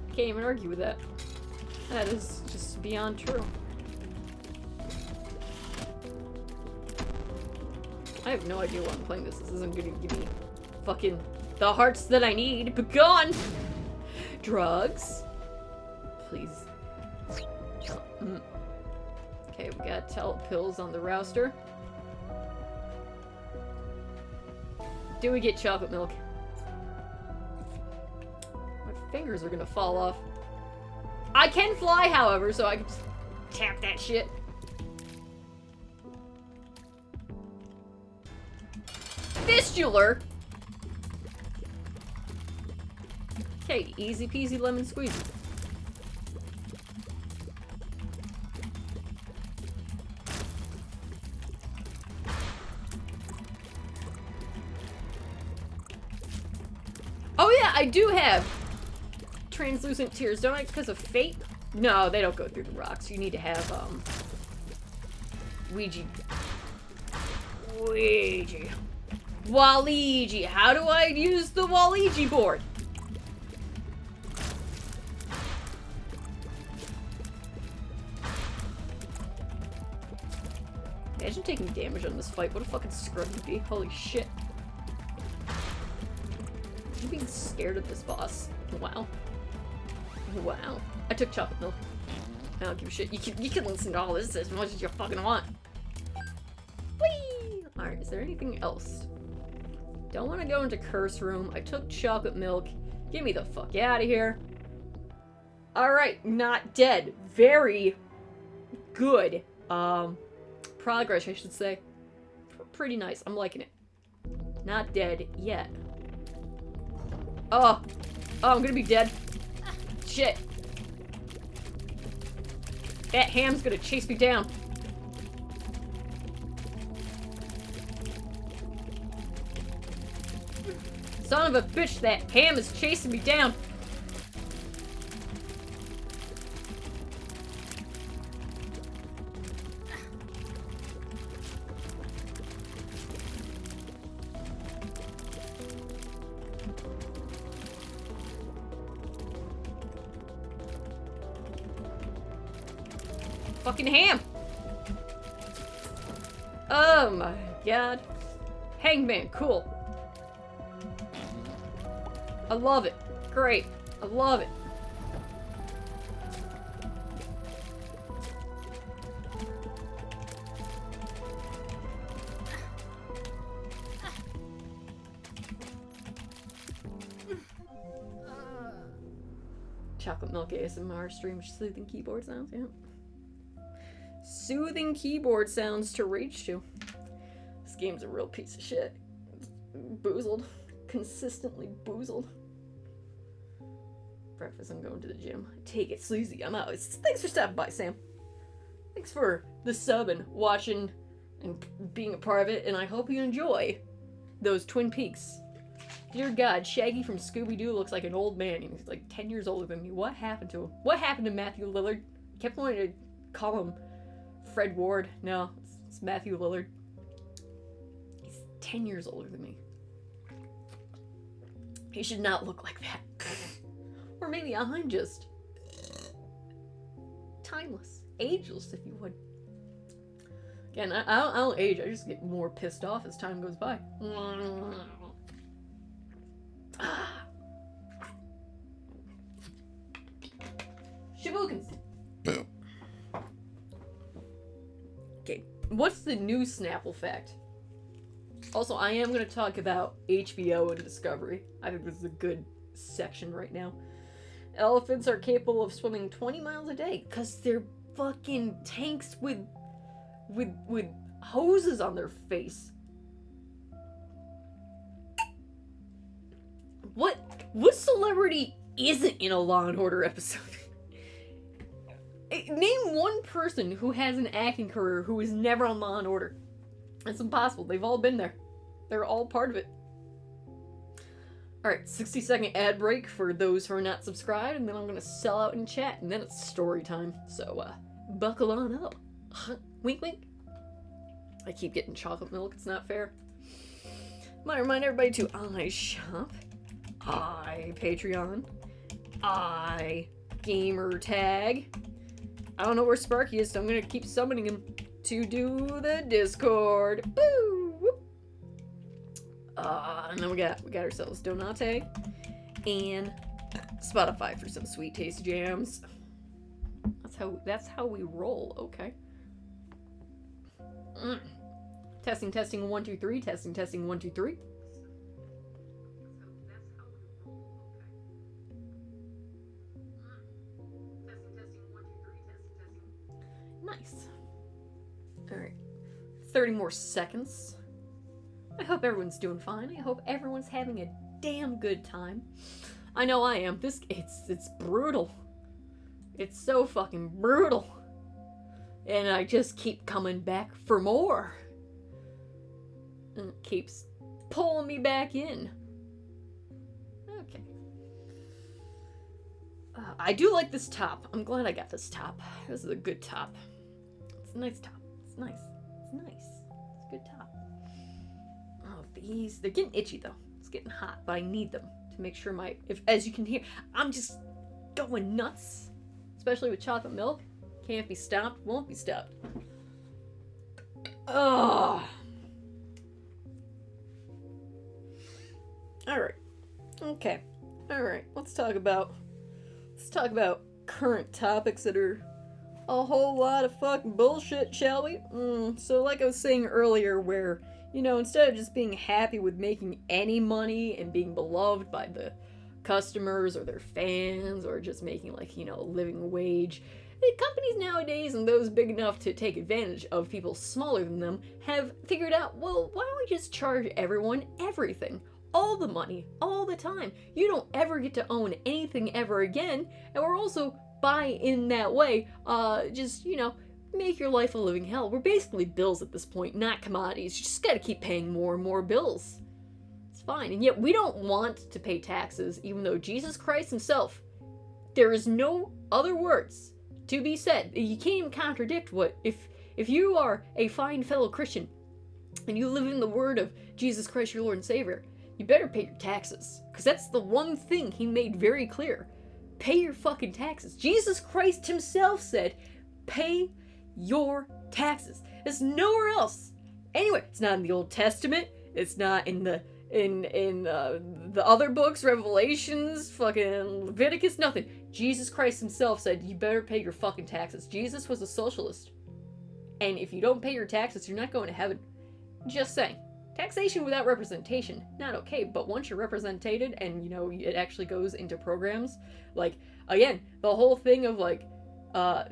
Can't even argue with that. That is just beyond true. I have no idea why I'm playing this. This isn't gonna give me fucking the hearts that I need. Begone! Drugs. Please. Okay, we got talc pills on the roster. Do we get chocolate milk? My fingers are gonna fall off. I can fly, however, so I can just tap that shit. Fistular! Okay, easy peasy lemon squeezy. Oh yeah, I do have translucent tears, don't I? Because of fate? No, they don't go through the rocks. You need to have, Ouija. Waluigi. How do I use the Waluigi board? Imagine taking damage on this fight. What a fucking scrub you'd be. Holy shit. I'm being scared of this boss. Wow. Wow. I took chocolate milk. I don't give a shit. You can listen to all this as much as you fucking want. Whee! Alright, is there anything else? Don't want to go into curse room. I took chocolate milk. Get me the fuck out of here. Alright, not dead. Very good. Progress, I should say. Pretty nice. I'm liking it. Not dead yet. Oh, I'm gonna be dead. Shit. That ham's gonna chase me down. Son of a bitch, that ham is chasing me down. Fucking ham! Oh my god. Hangman, cool. I love it. Great. I love it. Chocolate milk ASMR stream, soothing keyboard sounds, yeah. Soothing keyboard sounds to rage to. This game's a real piece of shit. It's boozled. Consistently boozled. Breakfast, I'm going to the gym. Take it, sleazy, I'm out. Thanks for stopping by, Sam. Thanks for the sub and watching and being a part of it, and I hope you enjoy those Twin Peaks. Dear God, Shaggy from Scooby-Doo looks like an old man. He's like 10 years older than me. What happened to him? What happened to Matthew Lillard? I kept wanting to call him Fred Ward. No, it's Matthew Lillard. He's 10 years older than me. He should not look like that. Or maybe I'm just timeless. Ageless, if you would. Again, I don't age. I just get more pissed off as time goes by. Shabookins. Okay, what's the new Snapple fact? Also, I am going to talk about HBO and Discovery. I think this is a good section right now. Elephants are capable of swimming 20 miles a day because they're fucking tanks with hoses on their face. What celebrity isn't in a Law and Order episode? Name one person who has an acting career who is never on Law and Order. It's impossible. They've all been there. They're all part of it. Alright, 60-second ad break for those who are not subscribed, and then I'm gonna sell out in chat, and then it's story time. So, buckle on up. Wink, wink. I keep getting chocolate milk. It's not fair. Might remind everybody to iShop, Patreon, Gamertag. I don't know where Sparky is, so I'm gonna keep summoning him to do the Discord. Boo! And then we got ourselves Donate and Spotify for some sweet taste jams. That's how we roll. Okay. Testing 1 2 3. Testing 1 2 3. Nice. Alright. 30 more seconds. I hope everyone's doing fine. I hope everyone's having a damn good time. I know I am. It's brutal. It's so fucking brutal. And I just keep coming back for more. And it keeps pulling me back in. Okay. I do like this top. I'm glad I got this top. This is a good top. It's a nice top. It's nice. It's nice. It's a good top. Oh, these. They're getting itchy, though. It's getting hot, but I need them to make sure as you can hear, I'm just going nuts. Especially with chocolate milk. Can't be stopped. Won't be stopped. Ugh. Alright. Okay. Alright. Let's talk about current topics that are a whole lot of fucking bullshit, shall we? So like I was saying earlier, where, instead of just being happy with making any money and being beloved by the customers or their fans or just making a living wage, the companies nowadays and those big enough to take advantage of people smaller than them have figured out, well, why don't we just charge everyone everything? All the money, all the time. You don't ever get to own anything ever again, and we're also, in that way, make your life a living hell. We're basically bills at this point, not commodities. You just gotta keep paying more and more bills. It's fine, and yet we don't want to pay taxes, even though Jesus Christ himself, there is no other words to be said. You can't even contradict what, if you are a fine fellow Christian, and you live in the word of Jesus Christ, your Lord and Savior, you better pay your taxes, because that's the one thing he made very clear. Pay your fucking taxes. Jesus Christ himself said, pay your taxes. It's nowhere else. Anyway, it's not in the Old Testament. It's not in the other books, Revelations, fucking Leviticus, nothing. Jesus Christ himself said, you better pay your fucking taxes. Jesus was a socialist. And if you don't pay your taxes, you're not going to heaven. Just saying. Taxation without representation, not okay, but once you're represented and, it actually goes into programs, again, the whole thing of, I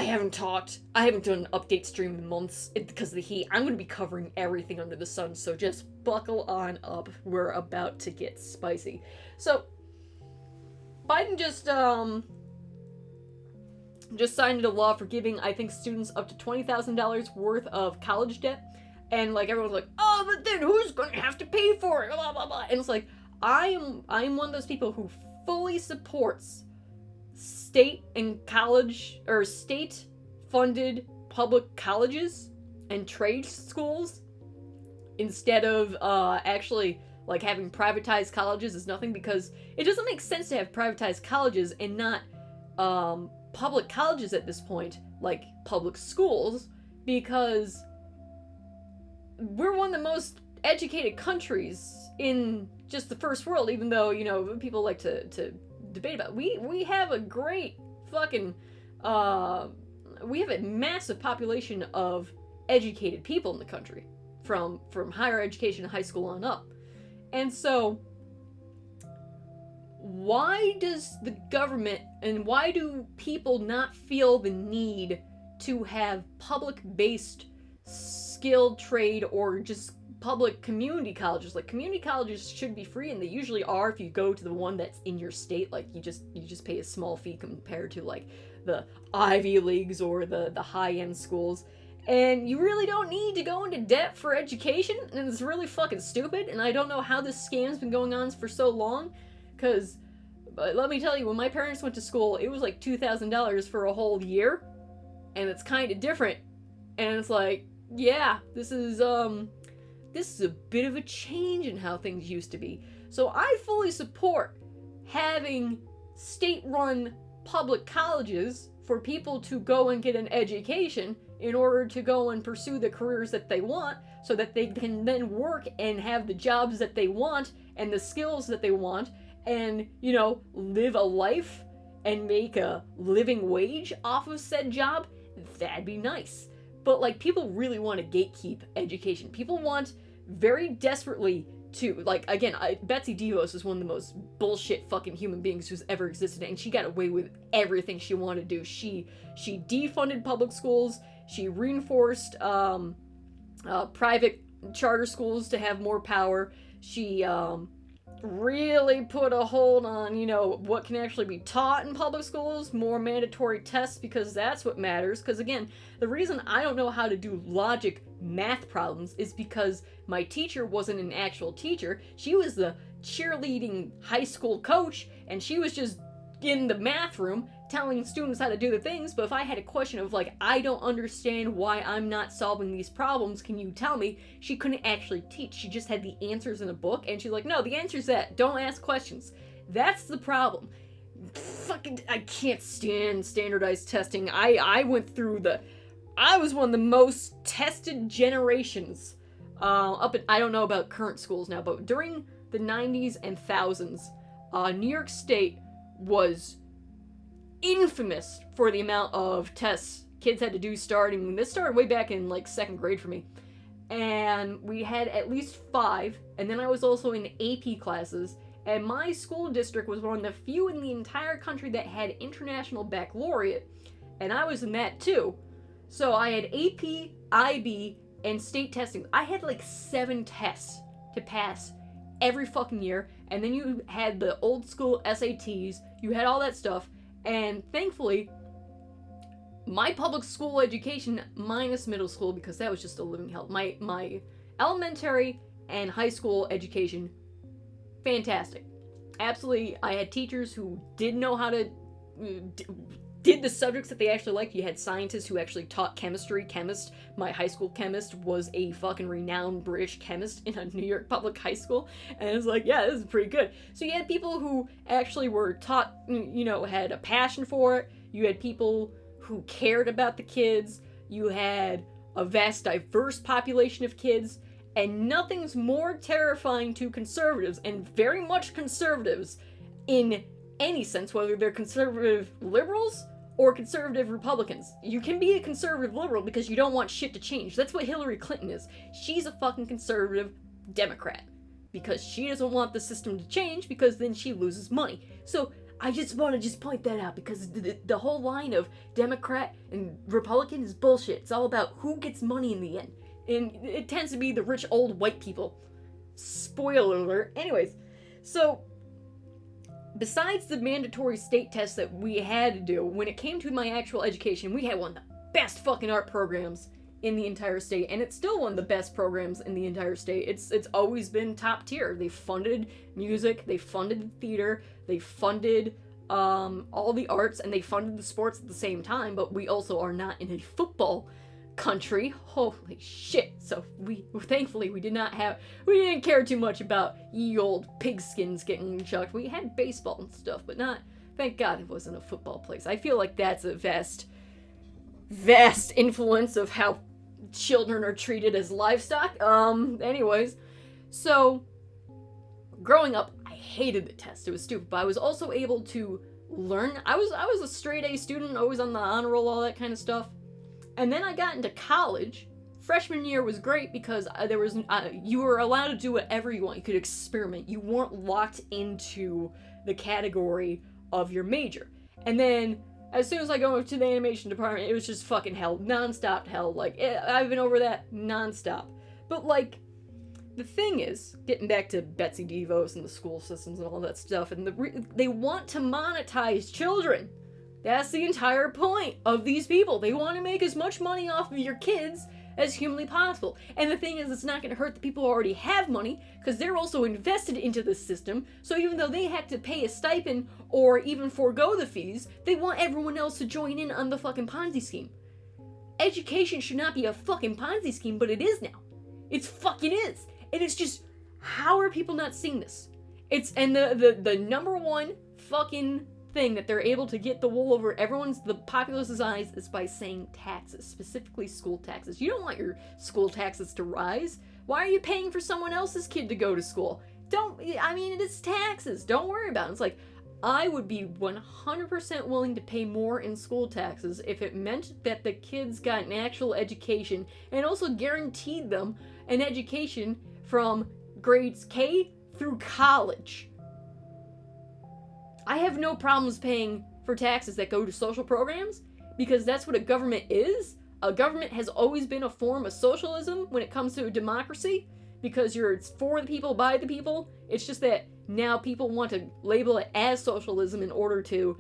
haven't done an update stream in months because of the heat. I'm going to be covering everything under the sun, so just buckle on up. We're about to get spicy. So, Biden just signed into law forgiving, I think, students up to $20,000 worth of college debt. And everyone's like, oh, but then who's going to have to pay for it? Blah, blah, blah. And it's I'm one of those people who fully supports state and college, or state-funded public colleges and trade schools instead of actually having privatized colleges is nothing, because it doesn't make sense to have privatized colleges and not public colleges at this point, like public schools, because we're one of the most educated countries in just the first world, even though, people like to debate about it. We have a great fucking, we have a massive population of educated people in the country, from higher education, high school on up. And so, why does the government, and why do people not feel the need to have public-based skilled trade or just public community colleges? Community colleges should be free, and they usually are if you go to the one that's in your state. You just pay a small fee compared to the Ivy Leagues or the high-end schools, and you really don't need to go into debt for education, and it's really fucking stupid. And I don't know how this scam's been going on for so long, because let me tell you, when my parents went to school, it was $2,000 for a whole year, and it's kind of different. And it's yeah, this is a bit of a change in how things used to be. So I fully support having state-run public colleges for people to go and get an education in order to go and pursue the careers that they want, so that they can then work and have the jobs that they want and the skills that they want, and, live a life and make a living wage off of said job. That'd be nice. But, people really want to gatekeep education. People want very desperately to, again, Betsy DeVos is one of the most bullshit fucking human beings who's ever existed, and she got away with everything she wanted to do. She defunded public schools. She reinforced private charter schools to have more power. She really put a hold on, what can actually be taught in public schools, more mandatory tests, because that's what matters. Because again, the reason I don't know how to do logic math problems is because my teacher wasn't an actual teacher. She was the cheerleading high school coach, and she was just in the math room telling students how to do the things. But if I had a question of like, I don't understand why I'm not solving these problems, can you tell me? She couldn't actually teach. She just had the answers in a book, and she's like, no, the answer's that. Don't ask questions. That's the problem. Fucking, I can't stand standardized testing. I went through I was one of the most tested generations. I don't know about current schools now, but during the 90s and thousands, New York State was infamous for the amount of tests kids had to do starting. This started way back in like 2nd grade for me. And we had at least 5, and then I was also in AP classes, and my school district was one of the few in the entire country that had international baccalaureate, and I was in that too. So I had AP, IB, and state testing. I had like 7 tests to pass every fucking year, and then you had the old school SATs, you had all that stuff, and thankfully, my public school education, minus middle school, because that was just a living hell, my elementary and high school education, fantastic. Absolutely, I had teachers who did know how to, did the subjects that they actually liked. You had scientists who actually taught chemistry. My high school chemist was a fucking renowned British chemist in a New York public high school, and it was like, yeah, this is pretty good. So you had people who actually were taught, had a passion for it. You had people who cared about the kids. You had a vast, diverse population of kids, and nothing's more terrifying to conservatives, and very much conservatives in any sense, whether they're conservative liberals or conservative Republicans. You can be a conservative liberal because you don't want shit to change. That's what Hillary Clinton is. She's a fucking conservative Democrat because she doesn't want the system to change, because then she loses money. So I just want to point that out, because the whole line of Democrat and Republican is bullshit. It's all about who gets money in the end. And it tends to be the rich old white people. Spoiler alert. Anyways, so besides the mandatory state tests that we had to do, when it came to my actual education, we had one of the best fucking art programs in the entire state, and it's still one of the best programs in the entire state. It's always been top tier. They funded music, they funded theater, they funded all the arts, and they funded the sports at the same time, but we also are not in a football country. Holy shit. So thankfully we didn't care too much about ye old pigskins getting chucked. We had baseball and stuff, but thank God it wasn't a football place. I feel like that's a vast influence of how children are treated as livestock. Anyways, so growing up, I hated the test. It was stupid, but I was also able to learn. I was a straight A student, always on the honor roll, all that kind of stuff. And then I got into college. Freshman year was great because you were allowed to do whatever you want. You could experiment. You weren't locked into the category of your major. And then as soon as I go to the animation department, it was just fucking hell. Non-stop hell. Like, I've been over that non-stop. But like, the thing is, getting back to Betsy DeVos and the school systems and all that stuff, and they want to monetize children. That's the entire point of these people. They want to make as much money off of your kids as humanly possible. And the thing is, it's not going to hurt the people who already have money, because they're also invested into this system. So even though they have to pay a stipend or even forego the fees, they want everyone else to join in on the fucking Ponzi scheme. Education should not be a fucking Ponzi scheme, but it is now. It fucking is. And it's just, how are people not seeing this? And the number one fucking thing that they're able to get the wool over the populace's eyes is by saying taxes, specifically school taxes. You don't want your school taxes to rise. Why are you paying for someone else's kid to go to school? It's taxes. Don't worry about it. It's like, I would be 100% willing to pay more in school taxes if it meant that the kids got an actual education and also guaranteed them an education from grades K through college. I have no problems paying for taxes that go to social programs, because that's what a government is. A government has always been a form of socialism when it comes to democracy, because it's for the people, by the people. It's just that now people want to label it as socialism in order to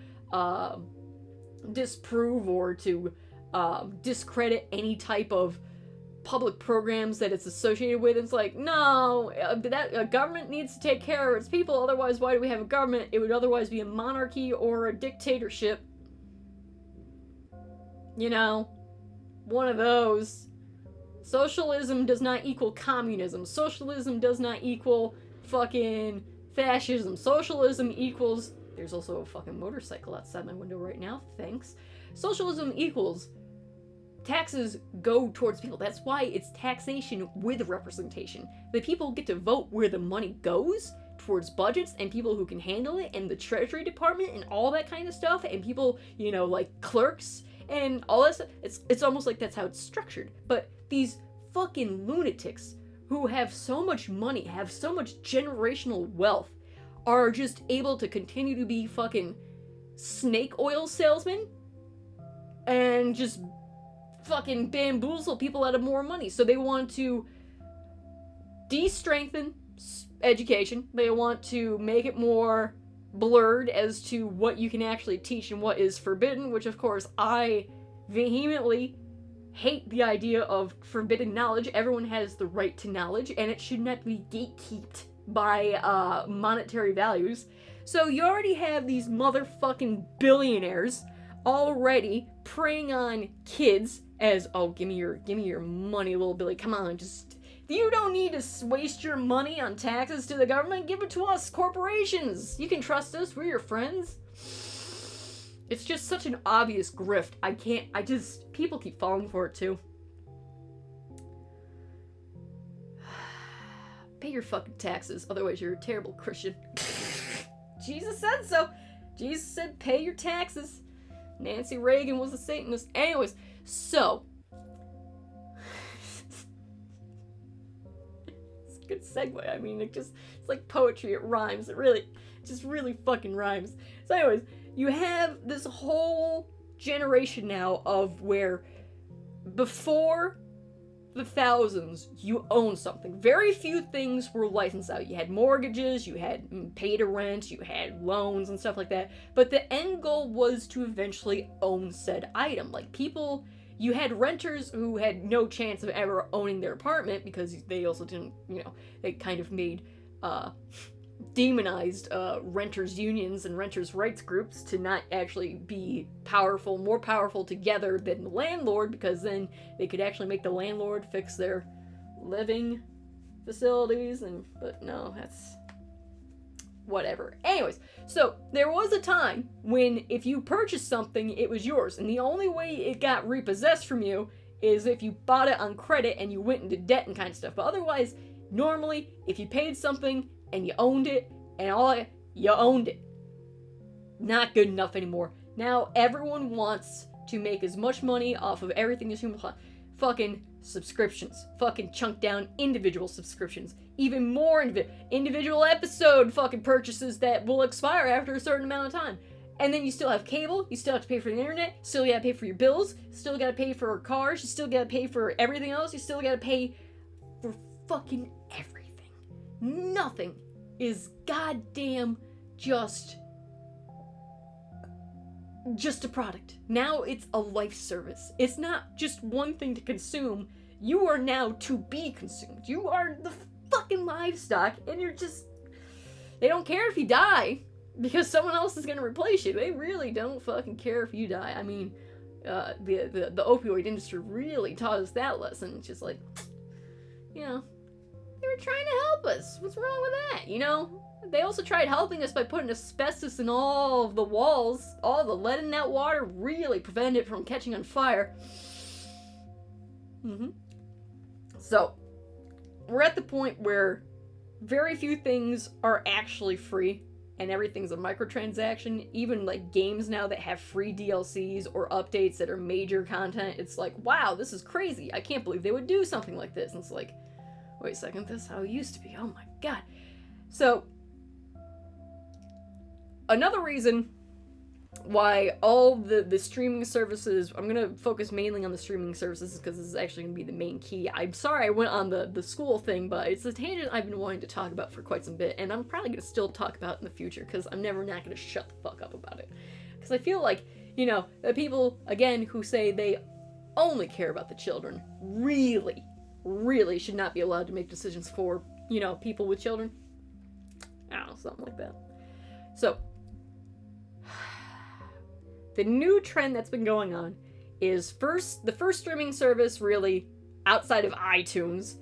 disprove or to discredit any type of public programs that it's associated with. It's like, no, that a government needs to take care of its people, otherwise why do we have a government? It would otherwise be a monarchy or a dictatorship. You know, one of those. Socialism does not equal communism. Socialism does not equal fucking fascism. Socialism equals... There's also a fucking motorcycle outside my window right now. Thanks. Socialism equals taxes go towards people. That's why it's taxation with representation. The people get to vote where the money goes towards budgets and people who can handle it, and the Treasury Department and all that kind of stuff, and people, you know, like clerks and all that stuff. It's almost like that's how it's structured. But these fucking lunatics who have so much money, have so much generational wealth, are just able to continue to be fucking snake oil salesmen and just fucking bamboozle people out of more money. So they want to de-strengthen education. They want to make it more blurred as to what you can actually teach and what is forbidden, which of course I vehemently hate the idea of forbidden knowledge. Everyone has the right to knowledge, and it should not be gatekept by monetary values. So you already have these motherfucking billionaires already preying on kids as, oh, give me your money, little Billy, come on, just, you don't need to waste your money on taxes to the government, give it to us, corporations, you can trust us, we're your friends. It's just such an obvious grift. People keep falling for it too. Pay your fucking taxes, otherwise you're a terrible Christian. Jesus said so. Jesus said pay your taxes. Nancy Reagan was a Satanist. Anyways, so. It's a good segue. I mean, it's like poetry, it rhymes. It just really fucking rhymes. So anyways, you have this whole generation now of where before the thousands, you own something. Very few things were licensed out. You had mortgages, you had pay-to-rent, you had loans and stuff like that. But the end goal was to eventually own said item. Like people, you had renters who had no chance of ever owning their apartment because they also didn't, you know, they kind of made demonized renters unions and renters rights groups to not actually be more powerful together than the landlord, because then they could actually make the landlord fix their living facilities, but no, that's whatever. Anyways, so there was a time when if you purchased something, it was yours, and the only way it got repossessed from you is if you bought it on credit and you went into debt and kind of stuff. But otherwise, normally, if you paid something and you owned it, you owned it. Not good enough anymore. Now everyone wants to make as much money off of everything as human. Fucking subscriptions. Fucking chunk down individual subscriptions. Even more individual episode fucking purchases that will expire after a certain amount of time. And then you still have cable, you still have to pay for the internet, still gotta pay for your bills, still gotta pay for cars, you still gotta pay for everything else, you still gotta pay for fucking everything. Nothing is goddamn just a product. Now it's a life service. It's not just one thing to consume. You are now to be consumed. You are the fucking livestock, and they don't care if you die, because someone else is gonna replace you. They really don't fucking care if you die. I mean, the opioid industry really taught us that lesson. It's just like, you know, they were trying to help us. What's wrong with that, you know? They also tried helping us by putting asbestos in all of the walls. All the lead in that water really prevented it from catching on fire. So, we're at the point where very few things are actually free, and everything's a microtransaction. Even like games now that have free DLCs or updates that are major content, it's like, wow, this is crazy. I can't believe they would do something like this. And it's like, wait a second, this is how it used to be. Oh my god. So, another reason why all the streaming services, I'm going to focus mainly on the streaming services because this is actually going to be the main key. I'm sorry I went on the school thing, but it's a tangent I've been wanting to talk about for quite some bit, and I'm probably going to still talk about it in the future because I'm never not going to shut the fuck up about it. Because I feel like, you know, the people, again, who say they only care about the children really really should not be allowed to make decisions for, you know, people with children. I don't know, something like that. So, the new trend that's been going on is the first streaming service really outside of iTunes,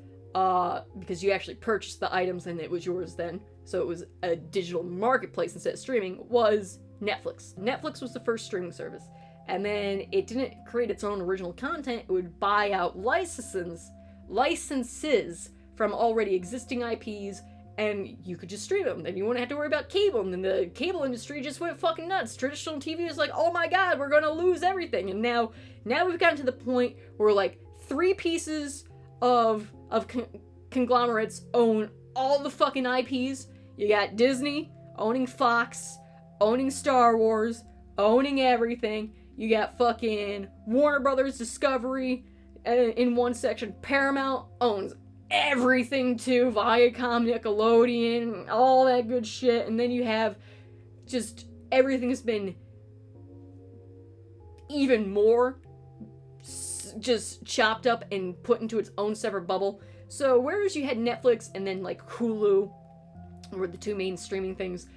because you actually purchased the items and it was yours then, so it was a digital marketplace instead of streaming, was Netflix. Netflix was the first streaming service. And then it didn't create its own original content, it would buy out licenses from already existing IPs, and you could just stream them. Then you wouldn't have to worry about cable, and then the cable industry just went fucking nuts. Traditional TV was like, oh my god, we're gonna lose everything. And now we've gotten to the point where like 3 pieces of conglomerates own all the fucking IPs. You got Disney owning Fox, owning Star Wars, owning everything. You got fucking Warner Brothers Discovery in one section. Paramount owns everything too. Viacom, Nickelodeon, all that good shit. And then you have just everything has been even more just chopped up and put into its own separate bubble. So whereas you had Netflix and then like Hulu were the 2 main streaming things,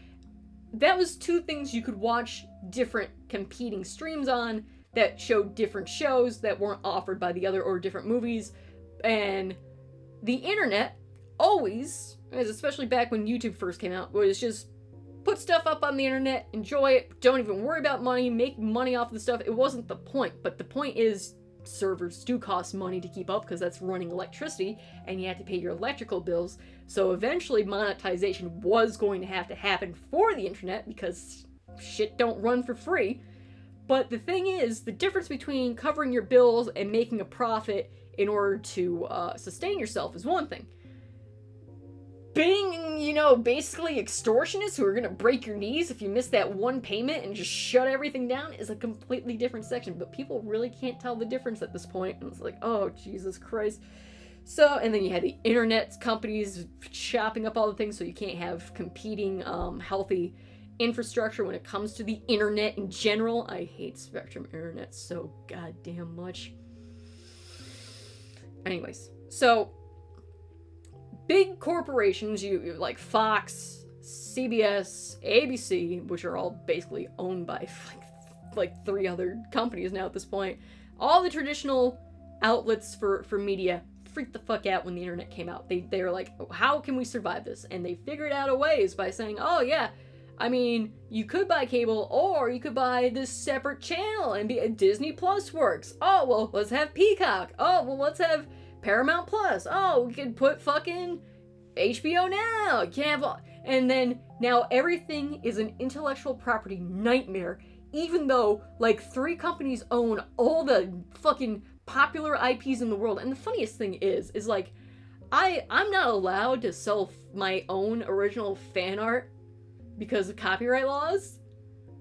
that was 2 things you could watch different competing streams on that showed different shows that weren't offered by the other, or different movies. And the internet always, especially back when YouTube first came out, was just put stuff up on the internet, enjoy it, don't even worry about money, make money off of the stuff. It wasn't the point, but the point is servers do cost money to keep up because that's running electricity and you have to pay your electrical bills. So eventually monetization was going to have to happen for the internet because shit don't run for free. But the thing is, the difference between covering your bills and making a profit in order to sustain yourself is one thing. Being, you know, basically extortionists who are gonna break your knees if you miss that one payment and just shut everything down is a completely different section. But people really can't tell the difference at this point. And it's like, oh, Jesus Christ. So, and then you had the internet companies chopping up all the things so you can't have competing healthy infrastructure when it comes to the internet in general. I hate Spectrum Internet so goddamn much. Anyways, so big corporations, you like Fox, CBS, ABC, which are all basically owned by like 3 other companies now at this point. All the traditional outlets for media freaked the fuck out when the internet came out. They were like, how can we survive this? And they figured out a ways by saying, oh yeah, I mean, you could buy cable, or you could buy this separate channel and be Disney Plus works. Oh, well, let's have Peacock. Oh, well, let's have Paramount Plus. Oh, we could put fucking HBO Now. You can't have and then now everything is an intellectual property nightmare, even though like 3 companies own all the fucking popular IPs in the world. And the funniest thing is like I'm not allowed to sell my own original fan art because of copyright laws.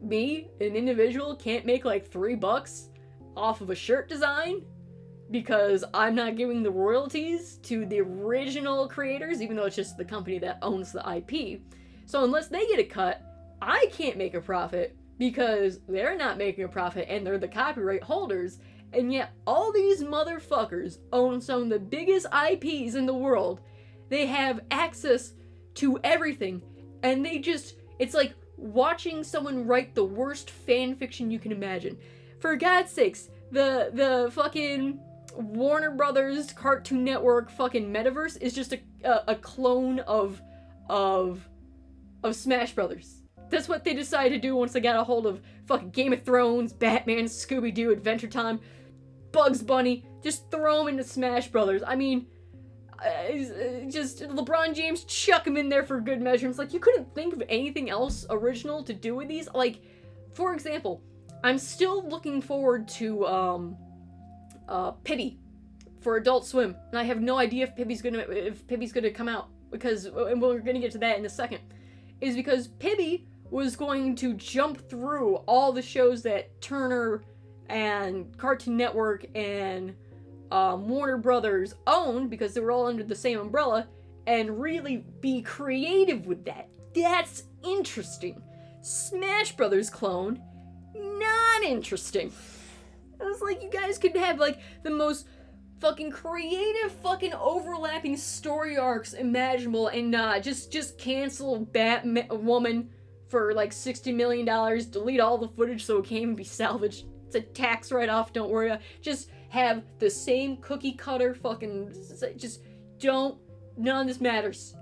Me, an individual, can't make like $3 off of a shirt design because I'm not giving the royalties to the original creators, even though it's just the company that owns the IP. So unless they get a cut, I can't make a profit because they're not making a profit and they're the copyright holders. And yet all these motherfuckers own some of the biggest IPs in the world. They have access to everything, and they just, it's like watching someone write the worst fan fiction you can imagine. For God's sakes, the fucking Warner Brothers Cartoon Network fucking metaverse is just a clone of Smash Brothers. That's what they decided to do once they got a hold of fucking Game of Thrones, Batman, Scooby-Doo, Adventure Time, Bugs Bunny. Just throw them into Smash Brothers. I mean, just LeBron James, chuck him in there for good measure. It's like, you couldn't think of anything else original to do with these? Like, for example, I'm still looking forward to Pibby for Adult Swim, and I have no idea if Pibby's gonna come out, because, and we're gonna get to that in a second, is because Pibby was going to jump through all the shows that Turner and Cartoon Network and Warner Brothers owned, because they were all under the same umbrella, and really be creative with that. That's interesting. Smash Brothers clone, not interesting. It was like, you guys could have like the most fucking creative fucking overlapping story arcs imaginable, and just cancel Batwoman for like $60 million, delete all the footage so it can't even be salvaged. It's a tax write-off, don't worry. Just have the same cookie cutter fucking, just don't, none of this matters.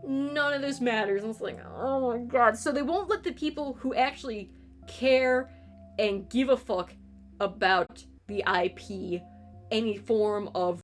None of this matters. And it's like, oh my god. So they won't let the people who actually care and give a fuck about the IP any form of